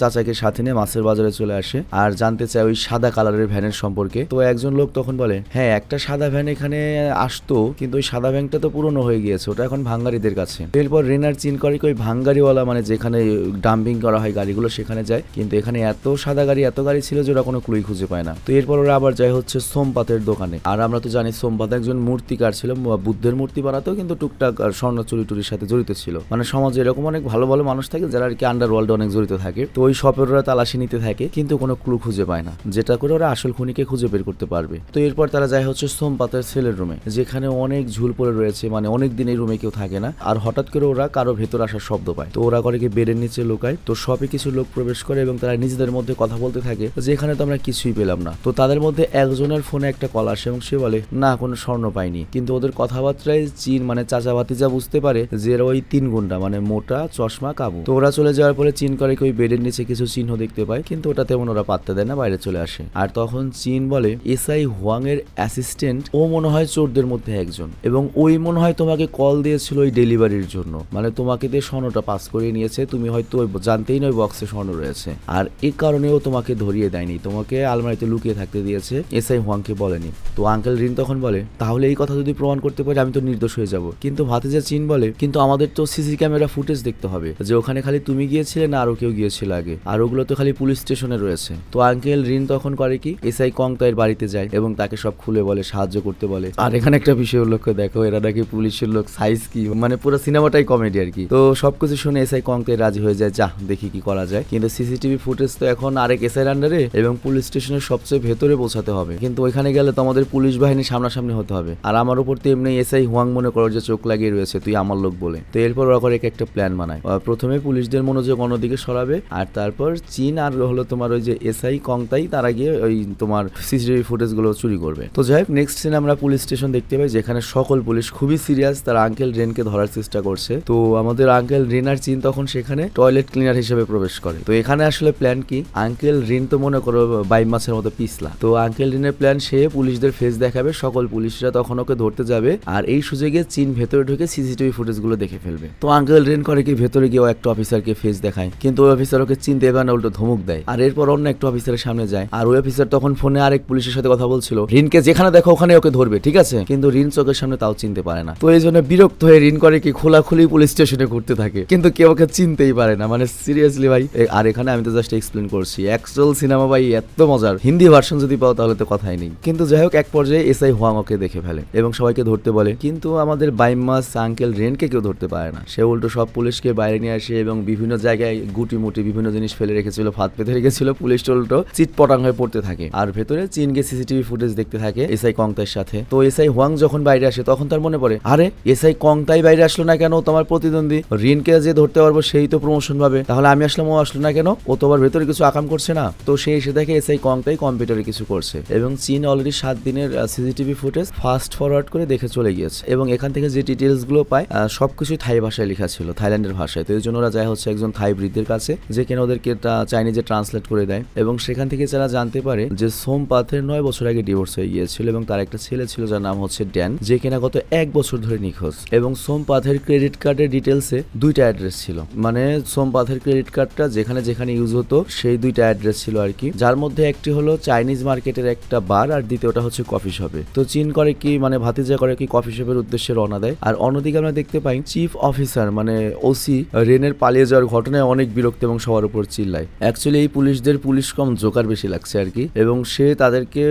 চাচাকে সাথে নিয়ে মাছের বাজারে চলে আসে আর জানতে চায় ওই সাদা কালারের ভ্যানের সম্পর্কে। তো একজন লোক তখন বলে হ্যাঁ একটা সাদা ভ্যান এখানে আসতো, কিন্তু ওই সাদা ভ্যানটা তো পুরনো হয়ে গিয়েছে, ওটা এখন ভাঙ্গারিদের কাছে। এরপর রেনার চীন করে ওই ভাঙ্গারিওয়ালা মানে যেখানে ডাম্পিং করা হয় গাড়িগুলো সেখানে যায়, কিন্তু এখানে এত সাদা গাড়ি এত গাড়ি ছিল যে ওরা কোনো ক্লুই খুঁজে পায় না। তো এরপর ওরা আবার যায় হচ্ছে সোমপাতের দোকানে, আর আমরা তো জানি সোমপাত একজন মূর্তিকার ছিল, বুদ্ধের মূর্তি বানাতেও কিন্তু টুকটাক স্বর্ণ চুরি টুরির সাথে জড়িত ছিল। মানে সমাজে এরকম অনেক ভালো ভালো মানুষ থাকে যারা আর কি আন্ডারওয়ার্ল্ডে অনেক জড়িত থাকে। তো ওই শপের ওরা তালাশি নিতে থাকে, কিন্তু কোনো ক্লু খুঁজে পায় না, যেটা করে ওরা আসল খুনিকে খুঁজে বের করতে পারবে। তো এরপর তারা যায় হচ্ছে সোমপাতের সেলের রুমে, যেখানে অনেক ঝুল পড়ে রয়েছে, মানে অনেক দিন এই রুমে কেউ থাকে না। আর হঠাৎ করে ওরা কারো ভেতর আসার শব্দ পায়, তো ওরা করে কি বেডের নিচে লুকায়। তো শপে কিছু লোক প্রবেশ করে এবং তারা নিজেদের মধ্যে কথা বলতে থাকে যে এখানে তো আমরা কিছুই পেলাম না। তো তাদের মধ্যে একজনের ফোনে একটা কল আসে এবং সে বলে না কোনো স্বর্ণ পাইনি, কিন্তু ওদের কথাবার্তায় চীন মানে চাচা ভাতিজা বুঝতে পারে যে এরা ওই তিন গুন্ডা মানে মোটা চশমা কাবু। তো ওরা চলে যাওয়ার পরে চীন করে কি ওই বেডের নিচে কিছু চিহ্ন দেখতে পায়, কিন্তু ওটা তেমন ওরা পাত্তা দেয় না, বাইরে চলে আসে। আর তখন চীন বলে এসআই হোয়াং এর অ্যাসিস্ট্যান্ট ও মনে হয় চোরদের মধ্যে একজন, এবং ওই মনে হয় তোমাকে কল দিয়েছিল ওই ডেলিভারির জন্য, মানে তোমাকে দিয়ে স্বর্ণটা পাস করিয়ে নিয়েছে, তুমি হয়তো জানতেই নয় বক্সে স্বর্ণ রয়েছে, আর এই কারণেও তোমাকে ধরিয়ে দেয়নি, তোমাকে আলমারিতে লুকিয়ে থাকতে দিয়েছে, এসআই হোয়াংকে বলেনি। তো আঙ্কেল রিন তখন বলে তাহলে এই কথা যদি প্রমাণ করতে পারি আমি তো নির্দোষ হয়ে যাব। কিন্তু ভাতিজা চীন বলে কিন্তু আমাদের তো সিসি ক্যামেরা ফুটেজ দেখতে হবে যে ওখানে খালি তুমি গিয়েছিলে না আরো কেউ গিয়েছিল আগে, আর ওগুলো তো খালি পুলিশ স্টেশনে রয়েছে। তো আঙ্কেল রিন তখন করে কি এসআই কংতাইয়ের বাড়িতে যায় এবং তাকে সব খুলে বলে, সাহায্য করতে বলে। আর এখানে একটা বিষয় উল্লেখ দেখো, এরা নাকি পুলিশের লোক, সাইজ কি, মানে পুরো সিনেমাটাই কমেডি আর কি। তো সবকিছু শুনে এসআই কংতাই রাজি হয়ে যায়, যা দেখি কি করা যায়। কিন্তু সিসিটিভি ফুটেজ তো এখন আরেক এসআইর আন্ডারে এবং পুলিশ স্টেশনের সবচেয়ে ভেতরে পৌঁছাতে হবে, কিন্তু ওইখানে গেলে তো আমাদের পুলিশ বাহিনী সামনাসামনি হতে হবে, আর আমার উপর তো এমনি এসআই হোয়াং মনে করো যে চোখ লাগিয়ে রয়েছে, তুই আমার লোক বলে। তো এরপর ওরা করে একটা প্ল্যান বানায়, প্রথমে পুলিশদের মনোযোগ অন্যদিকে সরাবে, আর তারপর চীন আর হলো তোমার ওই যে এসআই কংতাই তারা গিয়ে ওই তোমার সিসিটিভি ফুটেজ গুলো চুরি করবে। তো যাই হোক নেক্সট সিনে আমরা পুলিশ স্টেশন দেখতে পাই, যেখানে সকল পুলিশ খুবই সিরিয়াস, তারা আঙ্কেল রেনকে ধরার চেষ্টা করছে। তো আমাদের আঙ্কেল রিন আর চীন তখন সেখানে টয়লেট ক্লিনার হিসেবে প্রবেশ করে। তো এখানে আসলে প্ল্যান কি, আঙ্কেল রিন তো মনে করো বাইম মাছের মতো পিছলা, তো আঙ্কেল রিনের প্ল্যান সে পুলিশদের ফেস দেখাবে, সকল পুলিশরা তখন ওকে ধরতে যাবে, আর এই সুযোগে চীন ভেতরে ঢুকে সিসিটিভি ফুটেজ গুলো দেখে ফেলবে। তো আঙ্কেল রিন করে কি ভেতরে গিয়ে একটা অফিসারকে ফেস দেখায়, কিন্তু ওই অফিসার ওকে চিনতে পারে না, উল্টো ধমক দেয়। আর এরপর অন্য একটা অফিসারের সামনে যায়, আর ওই অফিসার তখন ফোনে আরেক পুলিশের সাথে কথা বলছিল, রিনকে যেখানে দেখো ওখানে ওকে ধরবে, ঠিক আছে, কিন্তু রিন চোখের সামনে তাও চিনতে পারে না। তো এই জন্য বিরক্ত হয়ে রিন করে কি খোলাখুলি পুলিশ স্টেশনে ঘুরতে থাকে, কিন্তু কেউ ওকে চিনতেই পারে না, মানে সিরিয়াসলি ভাই। আর এখানে আমি তো জাস্ট এক্সপ্লেন করছি, অ্যাকচুয়াল সিনেমা ভাই এত মজার, হিন্দি ভার্সন যদি পাও তাহলে তো কথাই নেই। কিন্তু যাই হোক এক পর্যায়ে এসআই হোয়াং ওকে দেখে ফেলে এবং সবাইকে ধরতে বলে, কিন্তু আমাদের বাইমাস আঙ্কেল রেনকে কেউ ধরতে পারে না, সে উল্টো সব পুলিশকে বাইরে নিয়ে আসে এবং বিভিন্ন জায়গায় গুটি মুটি বিভিন্ন জিনিস ফেলে রেখেছিল, ফাঁদ পেতে রেখেছিল, পুলিশ উল্টো চিটপটাং হয়ে পড়তে থাকে। আর ভেতরে চীনকে সিসিটিভি ফুটেজ দেখতে থাকে এসআই কংতাইয়ের সাথে। তো এসআই হোয়াং যখন বাইরে আসে তখন তার মনে পড়ে, আরে এসআই কংতাই বাইরে আসলো না কেন, তোমার প্রতিদ্বন্দ্বী রিনকে যে ধরতে পারবো সেই তো প্রমোশন পাবে, তাহলে আমি আসলাম ও আসলো না কেন, ও তো আবার ভেতরে কিছু আকাম করছে না। তো সে এসে দেখে এসআই কংতাই কম্পিউটারে কিছু করছে এবং চীন অলরেডি 7 দিনের সিসিটিভি ফুটেজ ফাস্ট ফরওয়ার্ড করে দেখে চলে গিয়েছে এবং এখান থেকে যে ডিটেলস গুলো পায় সবকিছু থাই ভাষায় লেখা ছিল, থাইল্যান্ডের ভাষায়। তো এই জন্য ওরা যায় হচ্ছে একজন থাই বৃদ্ধের কাছে, যে কিনা ওদেরকে চাইনিজে ট্রান্সলেট করে দেয় এবং সেখান থেকে যারা জানতে পারে যে সোমপাথের 9 বছর আগে ডিভোর্স হয়ে গিয়েছিল এবং তার একটা ছেলে ছিল যার নাম হচ্ছে ড্যান, যে কিনা গত 1 বছর ধরে নিখোঁজ। এবং সোমপাথের ক্রেডিট কার্ডের ডিটেলসে 2টা অ্যাড্রেস ছিল, মানে সোমপাথের ক্রেডিট কার্ডটা যেখানে যেখানে ইউজ হতো সেই 2টা অ্যাড্রেস ছিল আর কি, যার মধ্যে একটি হলো চাইনিজ মার্কেটের একটা বার আর দ্বিতীয়টা হচ্ছে কফি শপে। তো চীন করে কি, মানে ভাতিজা করে কি কফি শপের উদ্দেশ্যে রওনা দেয়। আর অন্যদিকে আমরা দেখতে পাই চিফ অফিসার মানে ওসি রেনের পালিয়ে যাওয়ার ঘটনায় অনেক বিরক্ত এবং সবার উপর চিল্লায়। অ্যাকচুয়ালি এই পুলিশদের পুলিশ কম জোকার বেশি লাগছে আর কি। এবং সে তাদেরকে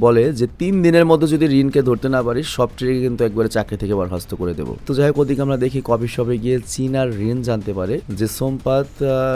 বলে যে 3 দিনের মধ্যে যদি রিনকে ধরতে না পারিস সব ট্রেকে কিন্তু একবারে চাকরি থেকে বরখাস্ত করে দেবো। তো যাই হোক, ওদিকে আমরা দেখি কফি শপে গিয়ে চীন আর রিন জানতে পারে যে সোমপাত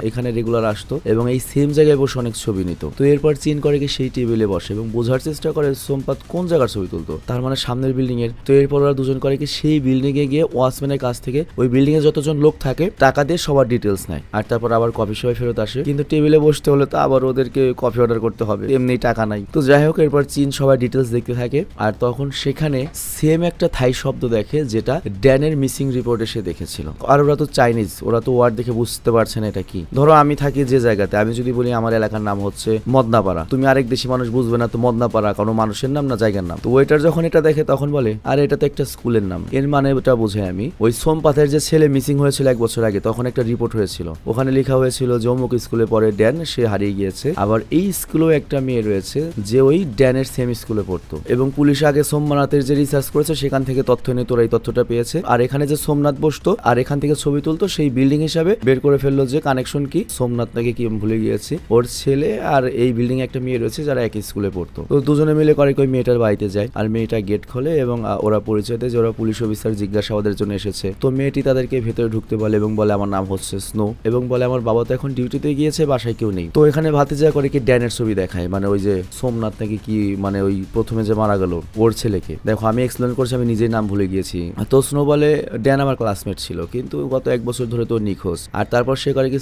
এখানে রেগুলার আসতো এবং এই সেম জায়গায় বসে অনেক ছবি নিত। তো এরপর চীন করে কি সেই টেবিলে বসে এবং বোঝার চেষ্টা করে সোমপাত কোন জায়গার ছবি তুলতো, তার মানে সামনের বিল্ডিং এর। তো এরপর ওরা দুজন করে কি সেই বিল্ডিং এ গিয়ে ওয়াচম্যানের কাছ থেকে ওই বিল্ডিং এ যতজন লোক থাকে টাকা দিয়ে সবার ডিটেলস নেয় আর তারপর আবার কফি শপে ফেরত আসে। কিন্তু টেবিলে বসতে হলে তো আবার ওদেরকে কফি অর্ডার করতে হবে, এমনি টাকা নাই। তো যাই হোক, এরপর চীন সবাই ডিটেলস দেখতে থাকে আর তখন সেখানে সেম একটা থাই শব্দ দেখে যেটা ড্যানের মিসিং রিপোর্টে সে দেখেছিল। আর ওরা তো চাইনিজ, ওরা তো ওয়ার্ড দেখে বুঝতে পারছে না এটা কি। ধরো আমি থাকি যে জায়গাতে, আমি যদি বলি আমার এলাকার নাম হচ্ছে মদনাপাড়া, তুমি আরেক দেশি মানুষ বুঝবে না তো মদনাপাড়া কোনো মানুষের নাম না জায়গার নাম। তো ওয়েটার যখন এটা দেখে তখন বলে আরে এটা তো একটা স্কুলের নাম। এর মানে ওটা বুঝে আমি ওই সোমপাথের যে ছেলে মিসিং হয়েছিল 1 বছর আগে, তখন একটা রিপোর্ট হয়েছিল, ওখানে লেখা হয়েছিল যে অমুক স্কুলে পড়ে ড্যান, সে হারিয়ে গিয়েছে। আবার এই স্কুলেও একটা মেয়ে রয়েছে যে ওই ড্যানের সেম স্কুলে পড়তো এবং পুলিশ আগে সোমনাথের যে রিসার্চ করেছে সেখান থেকে তথ্য নিয়ে তোরা এই তথ্যটা পেয়েছে। আর এখানে যে সোমনাথ বসতো আর এখান থেকে ছবি তুলতো সেই বিল্ডিং হিসাবে বের করে ফেললো যে কানেকশন কি, সোমনাথ নাকি কি ভুলে গিয়েছি, ওর ছেলে আর এই বিল্ডিং একটা মেয়ে রয়েছে যারা একই স্কুলে পড়তো। তো দুজনে মিলে করে ওই মেয়েটার বাড়িতে যায় আর মেয়েটা গেট খোলে এবং ওরা পরিচয় দেয় যে ওরা পুলিশ অফিসার জিজ্ঞাসাবাদের জন্য এসেছে। তো মেয়েটি তাদেরকে ভেতরে ঢুকতে বলে এবং বলে আমার নাম হচ্ছে স্নো এবং বলে আমার বাবা তো এখন ডিউটিতে গিয়েছে, বাসায় কেউ নেই। তো এখানে ভাতিজা করে কি ড্যানের ছবি দেখায়, মানে ওই যে সোমনাথ নাকি কি, মানে ওই প্রথমে যে মারা গেল ওর ছেলেকে। দেখো আমি এক্সপ্লেন করছি, আমি নিজেই নাম ভুলে গিয়েছি। তো স্নো বলে ড্যান আমার ক্লাসমেট ছিল কিন্তু গত 1 বছর ধরে তো নিখোঁজ। আর তারপর সে করে কি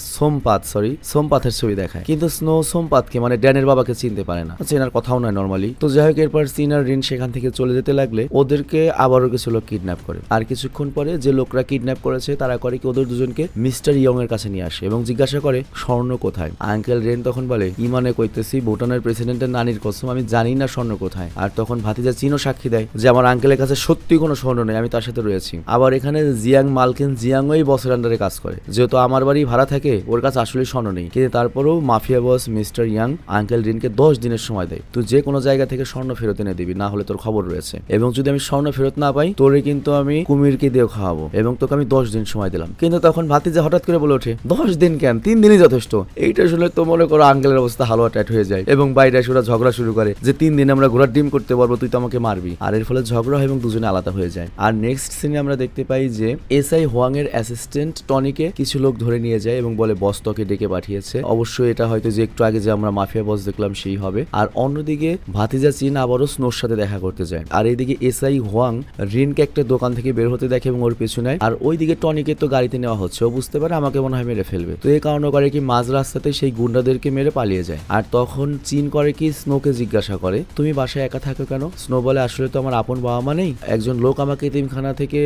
সোমপাথের ছবি দেখায়, কিন্তু স্নো সোমপাথকে মানে ড্যানের বাবাকে চিনতে পারে না, চেনার কথাও নয় নর্মালি। তো যাই হোক, এরপর চীন আর রিন সেখান থেকে চলে যেতে লাগলে ওদেরকে আবারও কিছু লোক কিডন্যাপ করে। আর কিছুক্ষণ পরে যে লোকরা কিডন্যাপ করেছে তারা করে কি ওদের দুজনকে মিস্টার ইয়ং এর কাছে নিয়ে আসে এবং জিজ্ঞাসা করে স্বর্ণ কোথায়। আঙ্কেল রেন তখন বলে ইমানে কইতেছি ভুটানের প্রেসিডেন্টের নানির কসম, আমি জানি না স্বর্ণ কোথায়। আর তখন ভাতিজা চীনও সাক্ষী দেয় যে আমার আঙ্কেলের কাছে সত্যি কোনো স্বর্ণ নেই, আমি তার সাথে রয়েছি। আবার এখানে জিয়াং মালকিন জিয়াং ওই বসের আন্ডারে কাজ করে, যেহেতু আমার বাড়ি ভাড়া থাকে ওর কাছে আসলে স্বর্ণ নেই, কিন্তু তারপরেও mafia boss mister Young uncle রিনকে 10 দিনের সময় দেয়, তুই যে কোনো জায়গা থেকে স্বর্ণ ফেরত এনে দিবি, না হলে তোর খবর রয়েছে। এবং যদি আমি স্বর্ণ ফেরত না পাই তোরে কিন্তু আমি কুমিরকে দিয়ে খাওয়াবো এবং তোকে আমি 10 দিন সময় দিলাম। কিন্তু তখন ভাতিজা হঠাৎ করে বলে ওঠে 10 দিন কেন, 3 দিনই যথেষ্ট। এইটা শুনে তো মনে করো আঙ্কেলের অবস্থা হালুয়া টাইট হয়ে যায় এবং বাইরে এসে ওরা ঝগড়া শুরু করে যে 3 দিন আমরা ঘোড়ার ডিম করতে পারবো, তুই তো আমাকে মারবি। আর এর ফলে ঝগড়া হয় এবং দুজনে আলাদা হয়ে যায়। আর নেক্সট সিনে আমরা দেখতে পাই যে এসআই হোয়াং এর অ্যাসিস্ট্যান্ট টনিকে কিছু লোক ধরে নিয়ে যায় এবং বলে বস তোকে ডেকে পাঠিয়েছে। অবশ্যই এটা হয়তো যে একটু আগে যে আমরা মাফিয়া বস দেখলাম সেই হবে। আর অন্যদিকে ভাতিজা চীন আবারও স্নোর সাথে দেখা করতে যায়। আর এইদিকে এসআই হোয়াং রিনকে একটা দোকান থেকে বের হতে দেখে এবং ওর পিছু নেয়। আর ওইদিকে টনিকে তো গাড়িতে নেওয়া হচ্ছে, ও বুঝতে পারে আমাকে মনে হয় মেরে ফেলবে। তো এই কারণে করে কি মাঝ রাস্তাতে সেই গুন্ডাদেরকে মেরে পালিয়ে যায়। আর তখন চীন করে কি স্নোকে জিজ্ঞাসা করে তুমি বাসায় একা থাকো কেন। স্নো বলে আসলে তো আমার আপন বাবা মা নেই, একজন লোক আমাকে এতিমখানা থেকে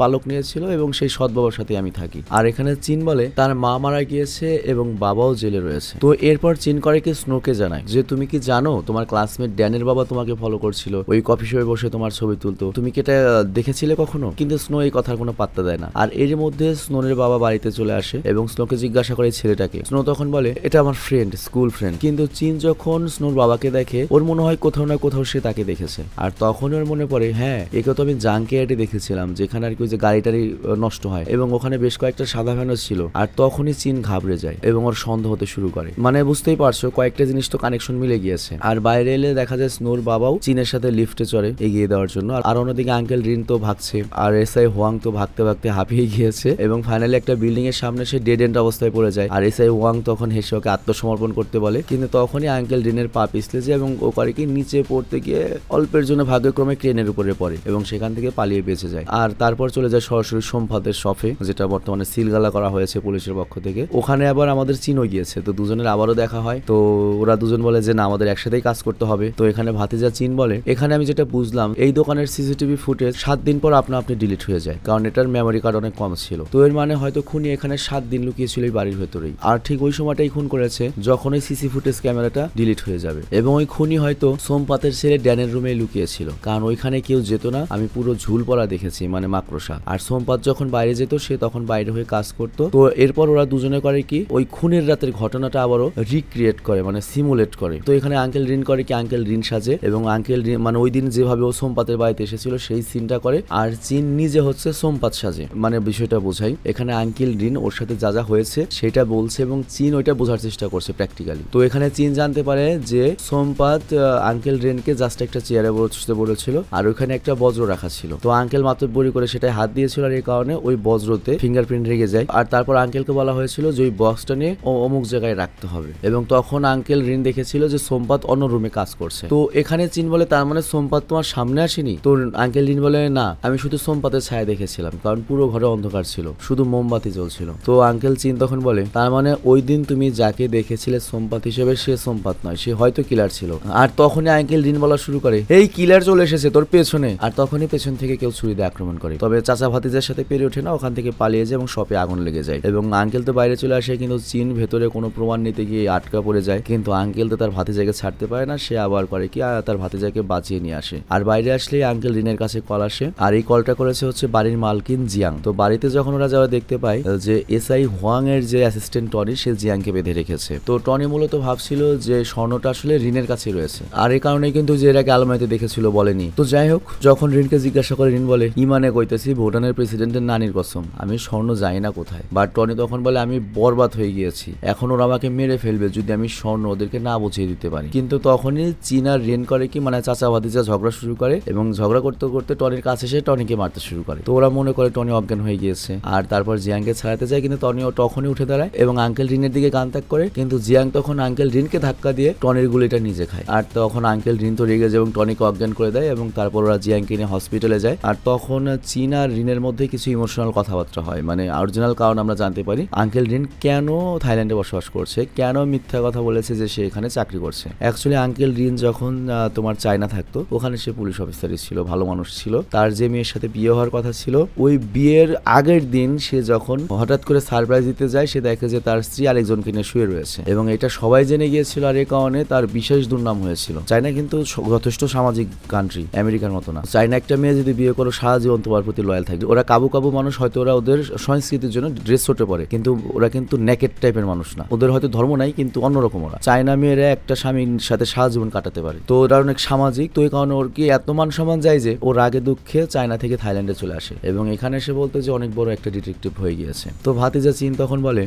পালক নিয়েছিল এবং সেই সৎ বাবার সাথে আমি থাকি। আর এখানে চীন বলে তার মা মারা গিয়েছে এবং বাবাও জেলে রয়েছে। তো এরপর চীন করে কি স্নোকে জানায় যে তুমি কি জানো তোমার ক্লাসমেট ড্যানের বাবা তোমাকে ফলো করছিল, ওই কফি শপে বসে তোমার ছবি তুলতো, তুমি কি এটা দেখেছিলে কখনো। কিন্তু স্নো এই কথার কোনো পাত্তা দেয় না। আর এর মধ্যে স্নোনের বাবা বাড়িতে চলে আসে এবং স্নোকে জিজ্ঞাসা করে ছেলেটাকে। স্নো তখন বলে এটা আমার ফ্রেন্ড, স্কুল ফ্রেন্ড। কিন্তু চীন যখন স্নোর বাবাকে দেখে ওর মনে হয় কোথাও না কোথাও সে তাকে দেখেছে। আর তখন ওর মনে পড়ে হ্যাঁ একে তো আমি জাঙ্কে অ্যাডে দেখেছিলাম যেখানে আর কি যে গাড়িটারি নষ্ট হয় এবং ওখানে বেশ কয়েকটা সাদা ভ্যানও ছিল। আর তখনই চীন ঘাবড়ে যায় এবং ওর সন্দেহ হতে শুরু করে। মানে বুঝতেই পারছো কয়েকটা জিনিস তো কানেকশন মিলে গিয়েছে। আর বাইরে এলে দেখা যায় স্নোর বাবাও চীনের সাথে লিফটে চড়ে এগিয়ে দেওয়ার জন্য। আর অন্যদিকে আঙ্কেল রিন তো ভাগছে আর এসআই হোয়াং তো ভাগতে ভাগতে হাঁপিয়ে গিয়েছে এবং ফাইনালি একটা বিল্ডিং এর সামনে সে ডেড এন্ড অবস্থায় পড়ে যায়। আর এসআই হোয়াং তখন হেসে ওকে আত্মসমর্পণ করতে বলে, কিন্তু তখনই আঙ্কেল রিনের পা পিছলে যায় এবং ও করে কি নিচে পড়তে গিয়ে অল্পের জন্য ভাগ্যক্রমে ক্রেনের উপরে পড়ে এবং সেখান থেকে পালিয়ে বেঁচে যায়। আর তারপর চলে যায় সরাসরি সোমপাথের শপে, যেটা বর্তমানে সিলগালা করা হয়েছে পুলিশের পক্ষ থেকে। ওখানে আবার আমাদের চীনও গিয়েছে, তো দুজনের আবারও দেখা হয়। তো ওরা দুজন বলে যে না আমাদের একসাথেই কাজ করতে হবে। তো এখানে ভাতিজা চীন বলে এখানে আমি যেটা বুঝলাম এই দোকানের সিসিটিভি ফুটেজ 7 দিন পর আপনি ডিলিট হয়ে যায়, কারণ এটার মেমোরি কার্ড অনেক কম ছিল। তো এর মানে হয়তো খুনি এখানে 7 দিন লুকিয়েছিল এই বাড়ির ভেতরেই। আর ঠিক ওই সময়টাই খুন করেছে যখন ওই সিসি ফুটেজ ক্যামেরা ডাটাটা ডিলিট হয়ে যাবে। এবং ওই খুনি হয়তো সোমপাতের ছেলে ড্যানের রুমে লুকিয়েছিল, কারণ ওইখানে কেউ যেত না, আমি পুরো ঝুল পড়া দেখেছি, মানে মাকড়সা। আর সোমপাত যখন বাইরে যেত সে তখন বাইরে হয়ে কাজ করতো। তো এরপর ওরা দুজনে করে কি ওই খুনের রাতের ঘটনাটা আবারও রিক্রিয়েট করে, মানে সিমুলেট করে। তো এখানে আঙ্কেল রিন করে কি আঙ্কেল রিন সাজে এবং আঙ্কেল রিন মানে ওই দিন যেভাবে ও সোমপাতের বাড়িতে এসেছিল সেই সিনটা করে, আর চিন নিজে হচ্ছে সোমপাত সাজে। মানে বিষয়টা বোঝাই, এখানে আঙ্কেল রিন ওর সাথে যা যা হয়েছে সেটা বলছে এবং চিন ওইটা বোঝার চেষ্টা করছে প্র্যাকটিক্যালি। তো এখানে চিন জানতে পারে যে সোমপাত আঙ্কেল রিনকে জাস্ট একটা চেয়ারে বসতে বলেছিল আর ওইখানে একটা বজ্র রাখা ছিল। তো আঙ্কেল মাতব্বরি করে সেটাই হাত দিয়েছিল আর এই কারণে ওই বজ্রতে ফিঙ্গারপ্রিন্ট রেগে যায়। আর তারপর আঙ্কেলকে বলা হয়েছিল যে ওই বক্সটা নিয়ে অমুক জায়গায় রাখতে হবে এবং তখন আঙ্কেল রিন দেখেছিল যে সোমপাত অন্য রুমে কাজ করছে। তো এখানে চিন বলে তার মানে সোমপাত তোমার সামনে আসেনি? তো আঙ্কেল রিন বলে না, আমি শুধু সোমপাতের ছায়া দেখেছিলাম, কারণ পুরো ঘরে অন্ধকার ছিল, শুধু মোমবাতি জ্বলছিল। তো আঙ্কেল চিন তখন বলে তার মানে ওই দিন তুমি যাকে দেখেছিলে সোমপাত হিসেবে সে সোমপাত নয়, সে হয়তো কিলার ছিল। আর তখনই আঙ্কেল রিন বলা শুরু করে এই কিলার চলে এসেছে তোর পেছনে। আর তখনই পেছন থেকে কেউ ছুরি দিয়ে আক্রমণ করে, তবে চাচা ভাতিজার সাথে পেরে ওঠে না, ওখান থেকে পালিয়ে যায় এবং শপে আগুন লেগে যায় এবং আঙ্কেল তো বাইরে চলে আসে, কিন্তু চিন ভেতরে কোনো প্রমাণ নিতে গিয়ে আটকা পড়ে যায়। কিন্তু আঙ্কেল তো তার ভাতিজাকে ছাড়তে পারে না, সে আবার করে কি তার ভাতিজাকে বাঁচিয়ে নিয়ে আসে। আর বাইরে আসলেই আঙ্কেল রিনের কাছে কল আসে, আর এই কলটা করেছে হচ্ছে বাড়ির মালকিন জিয়াং। তো বাড়িতে যখন ওরা যাওয়া দেখতে পায় যে এসআই হোয়াং এর যে অ্যাসিস্ট্যান্ট টনি সে জিয়াংকে বেঁধে রেখেছে। তো টনি মূলত ভাবছিল যে স্বর্ণটা আসলে রিনের কাছে রয়েছে, আর এই কারণে কিন্তু যে এর আগে আলমারিতে দেখেছিল বলেনি। তো যাই হোক, যখন রিনকে জিজ্ঞাসা করে রিন বলে ইমানে কইতেছি ভুটানের প্রেসিডেন্টের নানির কসম, আমি স্বর্ণ যাই না কোথায়। বাট টনি তখন বলে আমি বরবাদ হয়ে গিয়েছি, এখন ওরা আমাকে মেরে ফেলবে যদি আমি স্বর্ণ ওদেরকে না বুঝিয়ে দিতে পারি। কিন্তু তখনই চীন আর রিন করে কি মানে চাচা ভাতিজা ঝগড়া শুরু করে এবং ঝগড়া করতে করতে টনির কাছে এসে টনিকে মারতে শুরু করে। তো ওরা মনে করে টনি অজ্ঞান হয়ে গিয়েছে আর তারপর জিয়াংকে ছাড়াতে যায়, কিন্তু টনিও তখনই উঠে দাঁড়ায় এবং আঙ্কেল রিনের দিকে গান ত্যাগ করে, কিন্তু জিয়াং তখন আঙ্কেল রিনকে ধাক্কা দিয়ে টনির গুলিটা নিজে খায়। আর তখন আঙ্কেল রিন তো রেগে যায় এবং টনিকে অজ্ঞান করে দেয় এবং তারপর ওরা জিয়াংকে নিয়ে হসপিটালে যায়। আর তখন চীন আর রিনের মধ্যে কিছু ইমোশনাল কথাবার্তা হয়, মানে অরিজিনাল কারণ আমরা জানতে পারি আঙ্কেল রিন কেন থাইল্যান্ডে বসবাস করছে, কেন মিথ্যা কথা বলেছে যে সে এখানে চাকরি করছে। অ্যাকচুয়ালি আঙ্কেল রিন যখন তোমার চায়না থাকতো ওখানে সে পুলিশ অফিসারই ছিল, ভালো মানুষ ছিল। তার যে মেয়ের সাথে বিয়ে হওয়ার কথা ছিল ওই বিয়ের আগের দিন সে যখন হঠাৎ করে সারপ্রাইজ দিতে যায় সে দেখে যে তার স্ত্রী আরেকজনকে নিয়ে শুয়ে রয়েছে এবং এটা সবাই জেনে গিয়েছিল আর এই কারণে তার বিশেষ দুর্নাম হয়েছিল। চায়না কিন্তু যথেষ্ট সামাজিক কান্ট্রি, আমেরিকার মতো না। চায়না একটা মেয়ে যদি বিয়ে করো সারা জীবন তোমার প্রতি লয়াল থাকবে। ওরা কাবু কাবু মানুষ, হয়তো ওরা ওদের সংস্কৃতির জন্য ড্রেস হতে পারে, কিন্তু ওরা কিন্তু নেকেট টাইপের মানুষ না, ওদের হয়তো ধর্ম নাই কিন্তু অন্যরকম। ওরা চায়না মেয়েরা একটা স্বামীর সাথে সারা জীবন কাটাতে পারে, তো ওরা অনেক সামাজিক। তো এই কারণে ওর কি এত মান সম্মান যায় যে ওর আগে দুঃখে চায়না থেকে থাইল্যান্ডে চলে আসে এবং এখানে এসে বলতো যে অনেক বড় একটা ডিটেকটিভ হয়ে গিয়েছে। তো ভাতিজা চীন তখন বলে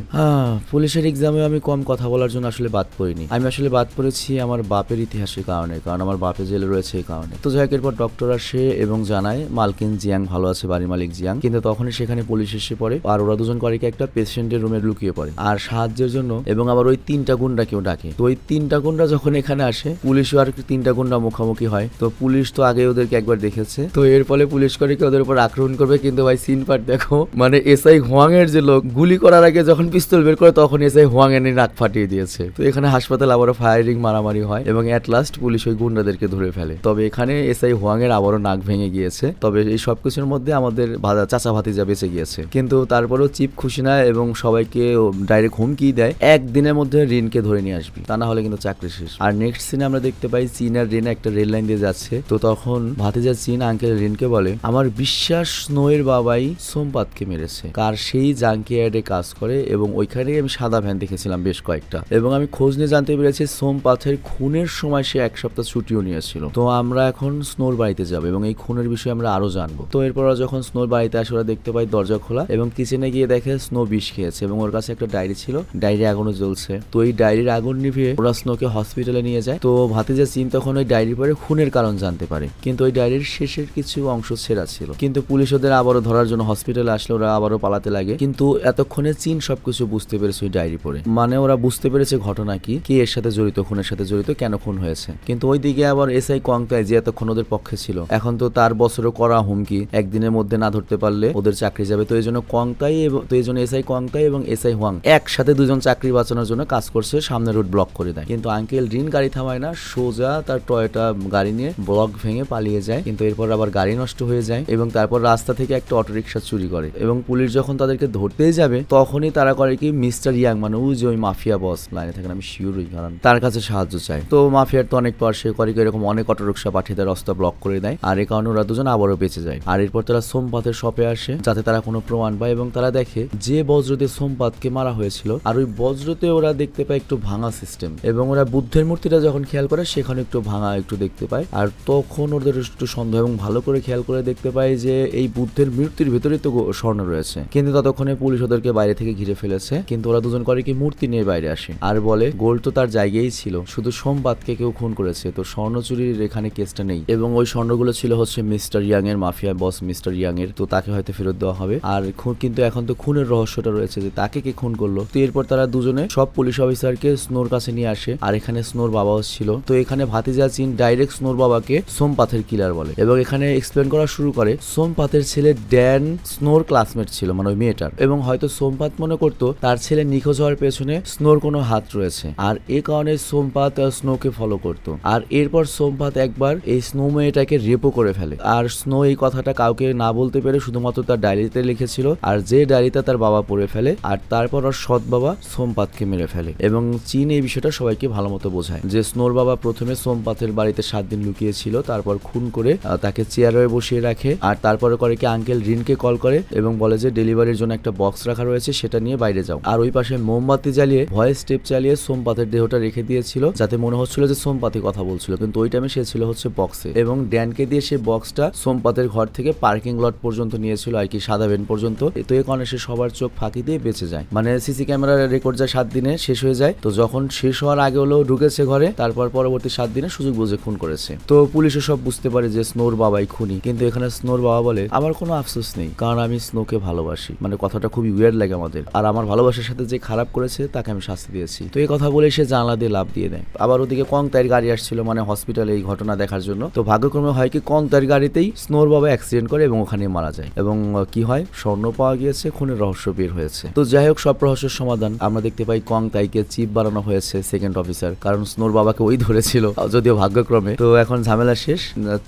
পুলিশের এক্সামে আমি কম কথা বলার জন্য আসলে বাদ পড়িনি, আমি আসলে বাদ পড়েছি আমার বাপের ইতিহাসের কারণে, কারণ আমার বাপে জেলে রয়েছে এই কারণে। তো যাই হোক, এরপর ডক্টর আসে এবং জানায় মালকিন জিয়াং ভালো আছে, বাড়ির মালিক জিয়াং। কিন্তু তখনই সেখানে পুলিশ এসে পড়ে আর ওরা দুজন করে কি একটা পেশেন্টের রুমে লুকিয়ে পড়ে আর সাহায্যের জন্য, এবং আবার ওই তিনটা গুন্ডা কেউ ডাকে। তো ওই তিনটা গুন্ডা যখন এখানে আসে পুলিশও আর তিনটা গুন্ডা মুখোমুখি হয়। তো পুলিশ তো আগে ওদেরকে একবার দেখেছে, তো এর ফলে পুলিশ করে কি ওদের উপর আক্রমণ করবে। কিন্তু ভাই সিন পার্ট দেখো, মানে এসআই হোয়াং এর যে লোক গুলি করার আগে যখন পিস্তল বের করে তখন এসআই হোয়াং এর নাক ফাটিয়ে দিয়েছে। তো এখানে হাসপাতাল আবারও ফায়ারিং মারামারি হয় এবং এট লাস্ট পুলিশ ওই গুন্ডাদেরকে ধরে ফেলে। তবে এখানে এসআই হোয়াং এর আবারও নাক ভেঙে গিয়েছে। তবে এই সবকিছুর মধ্যে আমাদের চাচা ভাতিজা বেঁচে গিয়েছে, কিন্তু তারপরেও চিপ খুশি না এবং সবাইকে ডাইরেক্ট হুমকি দেয় একদিনের মধ্যে রিনকে ধরে নিয়ে আসবি, তা না হলে কিন্তু চাকরি শেষ। আর নেক্সট সিনে আমরা দেখতে পাই চীন আর রিন একটা রেল লাইন দিয়ে যাচ্ছে। তো তখন ভাতিজা চীন আঙ্কেল রিনকে বলে আমার বিশ্বাস স্নোয়ের বাবাই সোমপাতকে মেরেছে, কার সেই জাঙ্কিয়ার্ডে কাজ করে এবং ওইখানেই আমি সাদা ভ্যান দেখেছিলাম বেশ কয়েকটা, এবং আমি খোঁজ নিয়ে জানতে পেরেছি সোমপাথের খুনের সময় সে এক সপ্তাহ ছুটিও নিয়েছিল। তো আমরা এখন স্নোর বাড়িতে যাব এবং এই খুনের বিষয়ে আমরা আরো জানবো। তো এরপর যখন স্নোর বাড়িতে আসে ওরা দেখতে পাই দরজা খোলা এবং কিচেনে গিয়ে দেখে স্নো বিষ খেয়েছে এবং ওর কাছে একটা ডায়েরি ছিল, ডায়েরি আগুনও জ্বলছে। তো এই ডায়েরির আগুন নিভিয়ে ওরা স্নোকে হসপিটালে নিয়ে যায়। তো ভাতিজা চীন তখন ওই ডায়েরি পরে খুনের কারণ জানতে পারে, কিন্তু ওই ডায়েরির শেষের কিছু অংশ ছেঁড়া ছিল। কিন্তু পুলিশ ওদের আবারও ধরার জন্য হসপিটালে আসলে ওরা আবারও পালাতে লাগে। কিন্তু এতক্ষণে চীন সবকিছু বুঝতে পেরেছে ওই ডায়েরি পড়ে, মানে ওরা বুঝতে পেরেছে ঘটনা কি, কে এর সাথে জড়িত, খুনের সাথে জড়িত, কেন খুন হয়েছে। কিন্তু ওইদিকে আবার এসআই কোয়াংতাই যে এতক্ষণ ওদের পক্ষে ছিল, এখন তো তার বছরও করা হুমকি, একদিনের মধ্যে না ধরতে পারলে ওদের চাকরি যাবে। তো এই জন্য কোয়াংতাই এবং তো এই জন্য এসআই কোয়াংতাই এবং এসআই হোয়াং একসাথে দুজন চাকরি বাঁচানোর জন্য কাজ করছে, সামনে রোড ব্লক করে দেয়। কিন্তু আঙ্কেল রিন গাড়ি থামায় না, সোজা তার টয়োটা গাড়ি নিয়ে ব্লক ভেঙে পালিয়ে যায়। কিন্তু এরপর আবার গাড়ি নষ্ট হয়ে যায় এবং তারপর রাস্তা থেকে একটা অটোরিকশা চুরি করে এবং পুলিশ যখন তাদেরকে ধরতেই যাবে তখনই তারা করে কি মিস্টার ইয়াং, মানে ওই যে ওই মাফিয়া বস লাইনে থাকেন, আমি শিওর ওই কারণ তার কাছে সাহায্য চায়। তো মাফিয়ার তো অনেক পর সে করে এরকম অনেক অটোরিকশা পাঠিয়ে তার রাস্তা ব্লক করে দেয়, আর এই কারণে ওরা দুজন আবারও বেঁচে যায়। আর এরপর তারা সোমপাতের শপে আসে যাতে তারা কোনো প্রমাণ পায়, এবং তারা দেখে যে বজ্র দিয়ে সোমপাতকে মারা হয়েছিল, আর ওই বজ্রতে ওরা দেখতে পায় একটু ভাঙা সিস্টেম, এবং ওরা বুদ্ধের মূর্তিটা যখন খেয়াল করে সেখানে একটু ভাঙা একটু দেখতে পায়। আর তখন ওদের একটু সন্দেহ, এবং ভালো করে খেয়াল করে দেখতে পায় যে এই বুদ্ধের মূর্তির ভেতরেই তো স্বর্ণ রয়েছে। কিন্তু ততক্ষণে পুলিশ ওদেরকে বাইরে থেকে ঘিরে ফেলেছে। কিন্তু ওরা দুজন করে কি মূর্তি নিয়ে বাইরে আসে আর বলে গোল্ড তো তার জায়গায় ছিল, শুধু সোমপাতকে কেউ খুন করেছে, তো স্বর্ণ চুরির এখানে কেসটা নেই। এবং ওই স্বর্ণগুলো ছিল হচ্ছে মিস্টার ইয়াং এর, মাফিয়া বস মিস্টার ইয়াং এর, তো তাকে হয়তো ফেরত দেওয়া হবে। আর কিন্তু এখন তো খুনের রহস্যটা রয়েছে যে তাকে কে খুন করলো। তো এরপর তারা দুজনে সব পুলিশ অফিসারকে স্নোর কাছে নিয়ে আসে, আর এখানে স্নোর বাবাও ছিল। তো এখানে ভাতিজা চিন ডাইরেক্ট স্নোর বাবাকে সোমপাথের কিলার বলে, এবং এখানে এক্সপ্লেন করা শুরু করে সোমপাথের ছেলে ড্যান স্নোর ক্লাসমেট ছিল, মানে ওই মেয়েটার, এবং হয়তো সোমপাত মনে করতো তার ছেলে নিখোঁজ হওয়ার পেছনে স্নোর কোনো হাত রয়েছে, আর এ কারণে সোমপাত স্নোকে ফলো করতো। আর এরপর সোমপাত একবার এই স্নো মেয়েটাকে রেপও করে ফেলে, আর স্নো এই কথাটা কাউকে না বলতে পেরে শুধুমাত্র তার ডায়েরিতে লিখেছিল, আর যে ডায়েরিতে তার বাবা পড়ে ফেলে, আর তারপর ওর সৎ বাবা সোমপাতকে মেরে ফেলে। এবং চীন এই বিষয়টা সবাইকে ভালো মতো বোঝায় যে স্নোর বাবা প্রথমে সোমপাতের বাড়িতে 7 দিন লুকিয়েছিল, তারপর খুন করে তাকে চেয়ারে বসিয়ে রাখে, আর তারপরে করে কি আঙ্কেল রিনকে কল করে এবং বলে যে ডেলিভারির জন্য একটা বক্স রাখা রয়েছে, সেটা নিয়ে বাইরে যাও। আর ওই পাশে মোমবাতি জ্বালিয়ে ভয়েস স্টেপ চালিয়ে সোমপাতের দেহটা রেখে দিয়েছিল, যাতে মনে হচ্ছিল যে সোমপাতি কথা বলছিল, কিন্তু ওই টাইমে সে ছিল হচ্ছে বক্সে। এবং ড্যানকে দিয়ে সে বক্সটা সোমপাতের ঘর থেকে পার্কিং লট পর্যন্ত নিয়েছিল, আর কি সাদা ভ্যান পর্যন্ত। তো এই কারণে সে সবার চোখ ফাঁকি দিয়ে বেঁচে যায়, মানে সিসি ক্যামেরার রেকর্ড যা 7 দিনে শেষ হয়ে যায়। তো যখন শেষ হওয়ার আগে হলো ঢুকেছে ঘরে, তারপর পরবর্তী 7 দিনে সুযোগ বুঝে খুন করেছে। তো পুলিশও সব বুঝতে পারে যে স্নোর বাবাই খুনি, কিন্তু এখানে স্নোর বাবা বলে আমার কোনো আফসোস নেই, কারণ আমি স্নোকে ভালোবাসি। মানে কথাটা খুবই উইয়ার্ড লাগে আমাদের, আর আমার ভালোবাসার সাথে যে খারাপ করেছে তাকে আমি শাস্তি দিয়েছি। তো এই কথা বলে সে জানলা দিয়ে লাফ দিয়ে দেয়। আবার ওদিকে কংতাইয়ের গাড়ি আসছিল, মানে হসপিটালে এই ঘটনা দেখার জন্য। তো ভাগ্যক্রমে হয় কি কংতাইয়ের গাড়িতেই স্নোর বাবা অ্যাক্সিডেন্ট করে এবং ওখানে মারা যায়, এবং কি হয় স্বর্ণ পাওয়া গিয়েছে, খুনের রহস্য বের হয়েছে। তো যাই হোক, সব রহস্যের সমাধান আমরা দেখতে পাই কংতাইকে চিফ বানানো হয়েছে, সেকেন্ড অফিসার, কারণ স্নোর বাবাকে ওই ধরেছিল, যদিও ভাগ্যক্রমে। তো এখন ঝামেলা শেষ,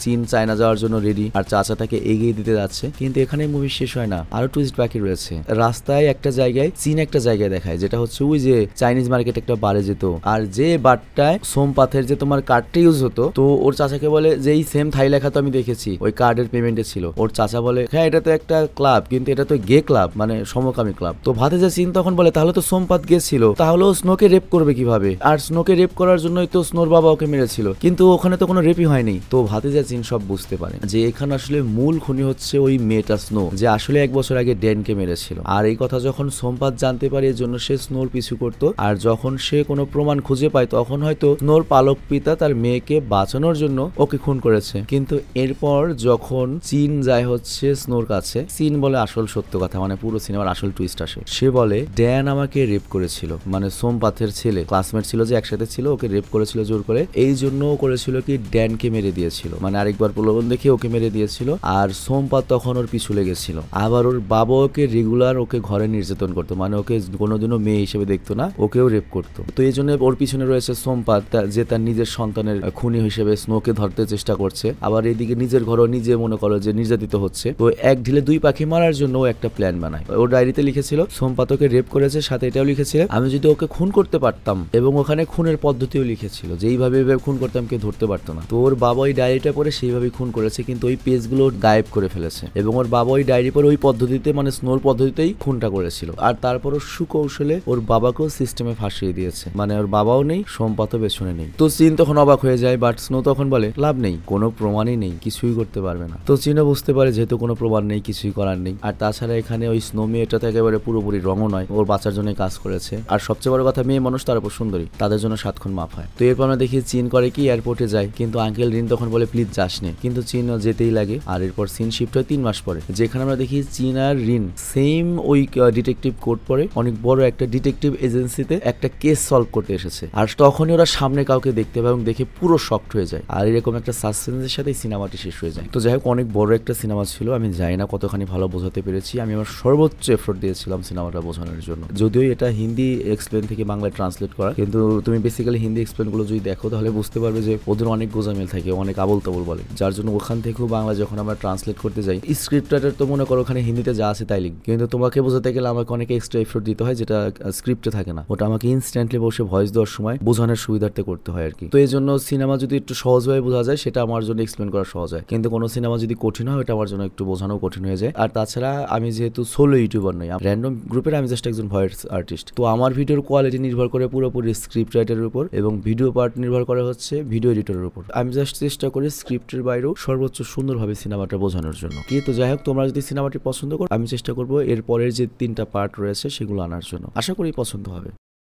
চীন চায়না যাওয়ার জন্য রেডি, আর চাচা তাকে এগিয়ে দিতে যাচ্ছে। কিন্তু এখানে মুভি শেষ হয় না, আরো টুইস্ট বাকি রয়েছে। রাস্তায় একটা জায়গায় চীন একটা জায়গায় দেখায়, যেটা হচ্ছে ওই যে চাইনিজ মার্কেট একটা বারে যেত, আর যে বারটায় সোমপাথের যে তোমার কার্ডটা ইউজ হতো, তো ওর চাচাকে বলে যে এই সেম থাই লেখা তো আমি দেখেছি ওই কার্ডের পেমেন্টে ছিল। ওর চাচা বলে হ্যাঁ এটা তো একটা ক্লাব, কিন্তু এটা তো গে ক্লাব, মানে সমকামী ক্লাব। তো ভাতিজা চীন তখন বলে তাহলে তো সোমপাত গেছিল, তাহলে ও স্নোকে রেপ করবে কিভাবে? আর স্নোকে রেপ করার জন্যই তো স্নোর বাবা ওকে মেরেছিল, কিন্তু ওখানে তো কোনো রেপই হয়নি। তো ভাতিজা চীন সব বুঝতে পারে যে এখানে আসলে মূল খুনি হচ্ছে ওই মেয়েটা স্নো, যে আসলে 1 বছর আগে ড্যানকে মেরেছিল। আর এই কথা যখন সোমপাত জানতে পারে, এর জন্য সে স্নোর পিছু করতো, আর যখন সে কোনো প্রমাণ খুঁজে পায় তখন হয়তো স্নোর পালক পিতা তার মেয়েকে বাঁচানোর জন্য ওকে খুন করেছে। কিন্তু এরপর যখন চীন যায় হচ্ছে স্নোর কাছে, চীন বলে আসল সত্য কথা, মানে পুরো সিনেমার আসল টুইস্ট আসে। সে বলে ড্যান আমাকে রেপ করেছিল, মানে সোমপাথের ছেলে ক্লাসমেট ছিল যে একসাথে ছিল, ওকে রেপ করেছিল জোর করে, এই জন্য করেছিল কি ড্যানকে মেরে দিয়েছিল, মানে আরেকবার প্রলোভন দেখে ওকে মেরে দিয়েছিল। আর সোমপাত তখন ওর পিছু লেগেছিল। আবার ওর বাবা ওকে রেগুলার ওকে ঘরে নির্যাতন করতো, মানে ওকে কোনোদিনও মেয়ে হিসেবে দেখতো না, ওকেও রেপ করতো। তো এই জন্য ওর পিছনে রয়েছে সোমপাত, যে তার নিজের সন্তানের খুনি হিসেবে স্নোকে ধরতে চেষ্টা করছে। আবার এইদিকে নিজের ঘরও নিজে মনে করো যে নির্যাতিত হচ্ছে। তো এক ঢিলে 2 পাখি মারার জন্য ও একটা প্ল্যান বানায়। ওর ডায়েরিতে লিখেছিল সোমপাত ওকে রেপ করেছে, সাথে এটাও লিখেছিল আমি যদি ওকে খুন করতে পারতাম, এবং ওখানে খুনের পদ্ধতিও লিখেছিল যে এইভাবে খুন করতাম কেউ ধরতে পারতো না। তো ওর বাবা ওই ডায়েরিটা পড়ে সেইভাবেই খুন করেছে, কিন্তু ওই পেজগুলো গায়েব করে ফেলেছে, এবং ওর বাবা ওই ডায়েরি পরে ওই পদ্ধতিতে, মানে স্নোর পদ্ধতিতেই খুনটা করেছিল। আর তারপরও সুকৌশলে ওর বাবাকেও সিস্টেমে ফাঁসিয়ে দিয়েছে, মানে ওর বাবাও নেই, সোমপাতও পেছনে নেই। তো চীন তখন অবাক হয়ে যায়, বাট স্নো তখন বলে লাভ নেই, কোনো প্রমাণই নেই, কিছুই করতে পারবে না। তো চীনও বুঝতে পারে যেহেতু কোনো প্রমাণ নেই, কিছুই করার নেই। আর তাছাড়া এখানে ওই স্নো মেয়েটা তো একেবারে পুরোপুরি রঙও নয়, ওর বাচ্চার জন্য কাজ করেছে। আর সবচেয়ে বড় কথা মেয়ে মানুষ, তার উপর সুন্দরী, তাদের জন্য 7 খুন মাফ হয়। তো এরপর আমরা দেখি চীন করে কি এয়ারপোর্টে যায়, কিন্তু আঙ্কেল রিন তখন বলে প্লিজ যাস নে, কিন্তু চীন যেতেই লাগে। আর এরপর চীন শিফট হয় 3 মাস পরে, যেখানে আমরা দেখি চীন আর রিন সেম ওই ডিটেকটিভ কোর্ট পরে অনেক বড় একটা ডিটেকটিভ এজেন্সিতে একটা কেস সলভ করতে এসেছে। আর তখনই ওরা সামনে কাউকে দেখতে পায় এবং দেখে পুরো শকড হয়ে যায়। আর এরকম একটা সাসপেন্সের সাথে সিনেমাটি শেষ হয়ে যায়। তো যাই হোক, অনেক বড় একটা সিনেমা ছিল, আমি জানি না কতখানি ভালো বোঝাতে পেরেছি। আমি আমার সর্বোচ্চ এফোর্ট দিয়েছিলাম সিনেমাটা বোঝানোর জন্য, যদিও এটা হিন্দি এক্সপ্লেন থেকে বাংলায় ট্রান্সলেট করা, কিন্তু তুমি বেসিক্যালি হিন্দি এক্সপ্লেন গুলো যদি দেখো তাহলে বুঝতে পারবে যে ওদের অনেক গোজামিল থাকে, অনেক আবল তাবল বলে, যার জন্য ওখান থেকেও বাংলা যখন আমরা ট্রান্সলেট করতে যাই, স্ক্রিপ্ট রাইটার তো মনে করো ওখানে হিন্দিতে যা আছে তাই লিখ, কিন্তু তোমাকে বোঝাতে গেলে আমাকে অনেক এক্সট্রা এফোর্ট দিতে হয়, যেটা স্ক্রিপ্টে থাকে না। ওটা আমাকে ইনস্ট্যান্টলি বসে ভয়েস ভয়েস দেওয়ার সময় বোঝানোর সুবিধার্থে করতে হয় আর কি। তো এই জন্য সিনেমা যদি একটু সহজভাবে বোঝা যায় সেটা আমার জন্য এক্সপ্লেন করা সহজ হয়, কিন্তু কোনো সিনেমা যদি কঠিন হয় ওটা আমার জন্য একটু বোঝানো কঠিন হয়ে যায়। আর তাছাড়া আমি যেহেতু সোলো ইউটিউবার নই, র্যান্ডম গ্রুপের আমি জাস্ট একজন ভয়েস আর্টিস্ট, তো আমার ভিডিওর কোয়ালিটি নির্ভর করে পুরোপুরি স্ক্রিপ্ট রাইটারের উপর এবং ভিডিও পার্ট নির্ভর করে হচ্ছে ভিডিও এডিটরের উপর। আমি জাস্ট চেষ্টা করি স্ক্রিপ্টের বাইরেও সর্বোচ্চ সুন্দরভাবে সিনেমাটা বোঝানোর জন্য। কিন্তু যাই হোক, তোমরা যদি সিনেমাটি পছন্দ করো আমি চেষ্টা করবো এর পরের যে 3টা পার্ট রয়েছে সেগুলো আনার জন্য। আশা করি পছন্দ হবে।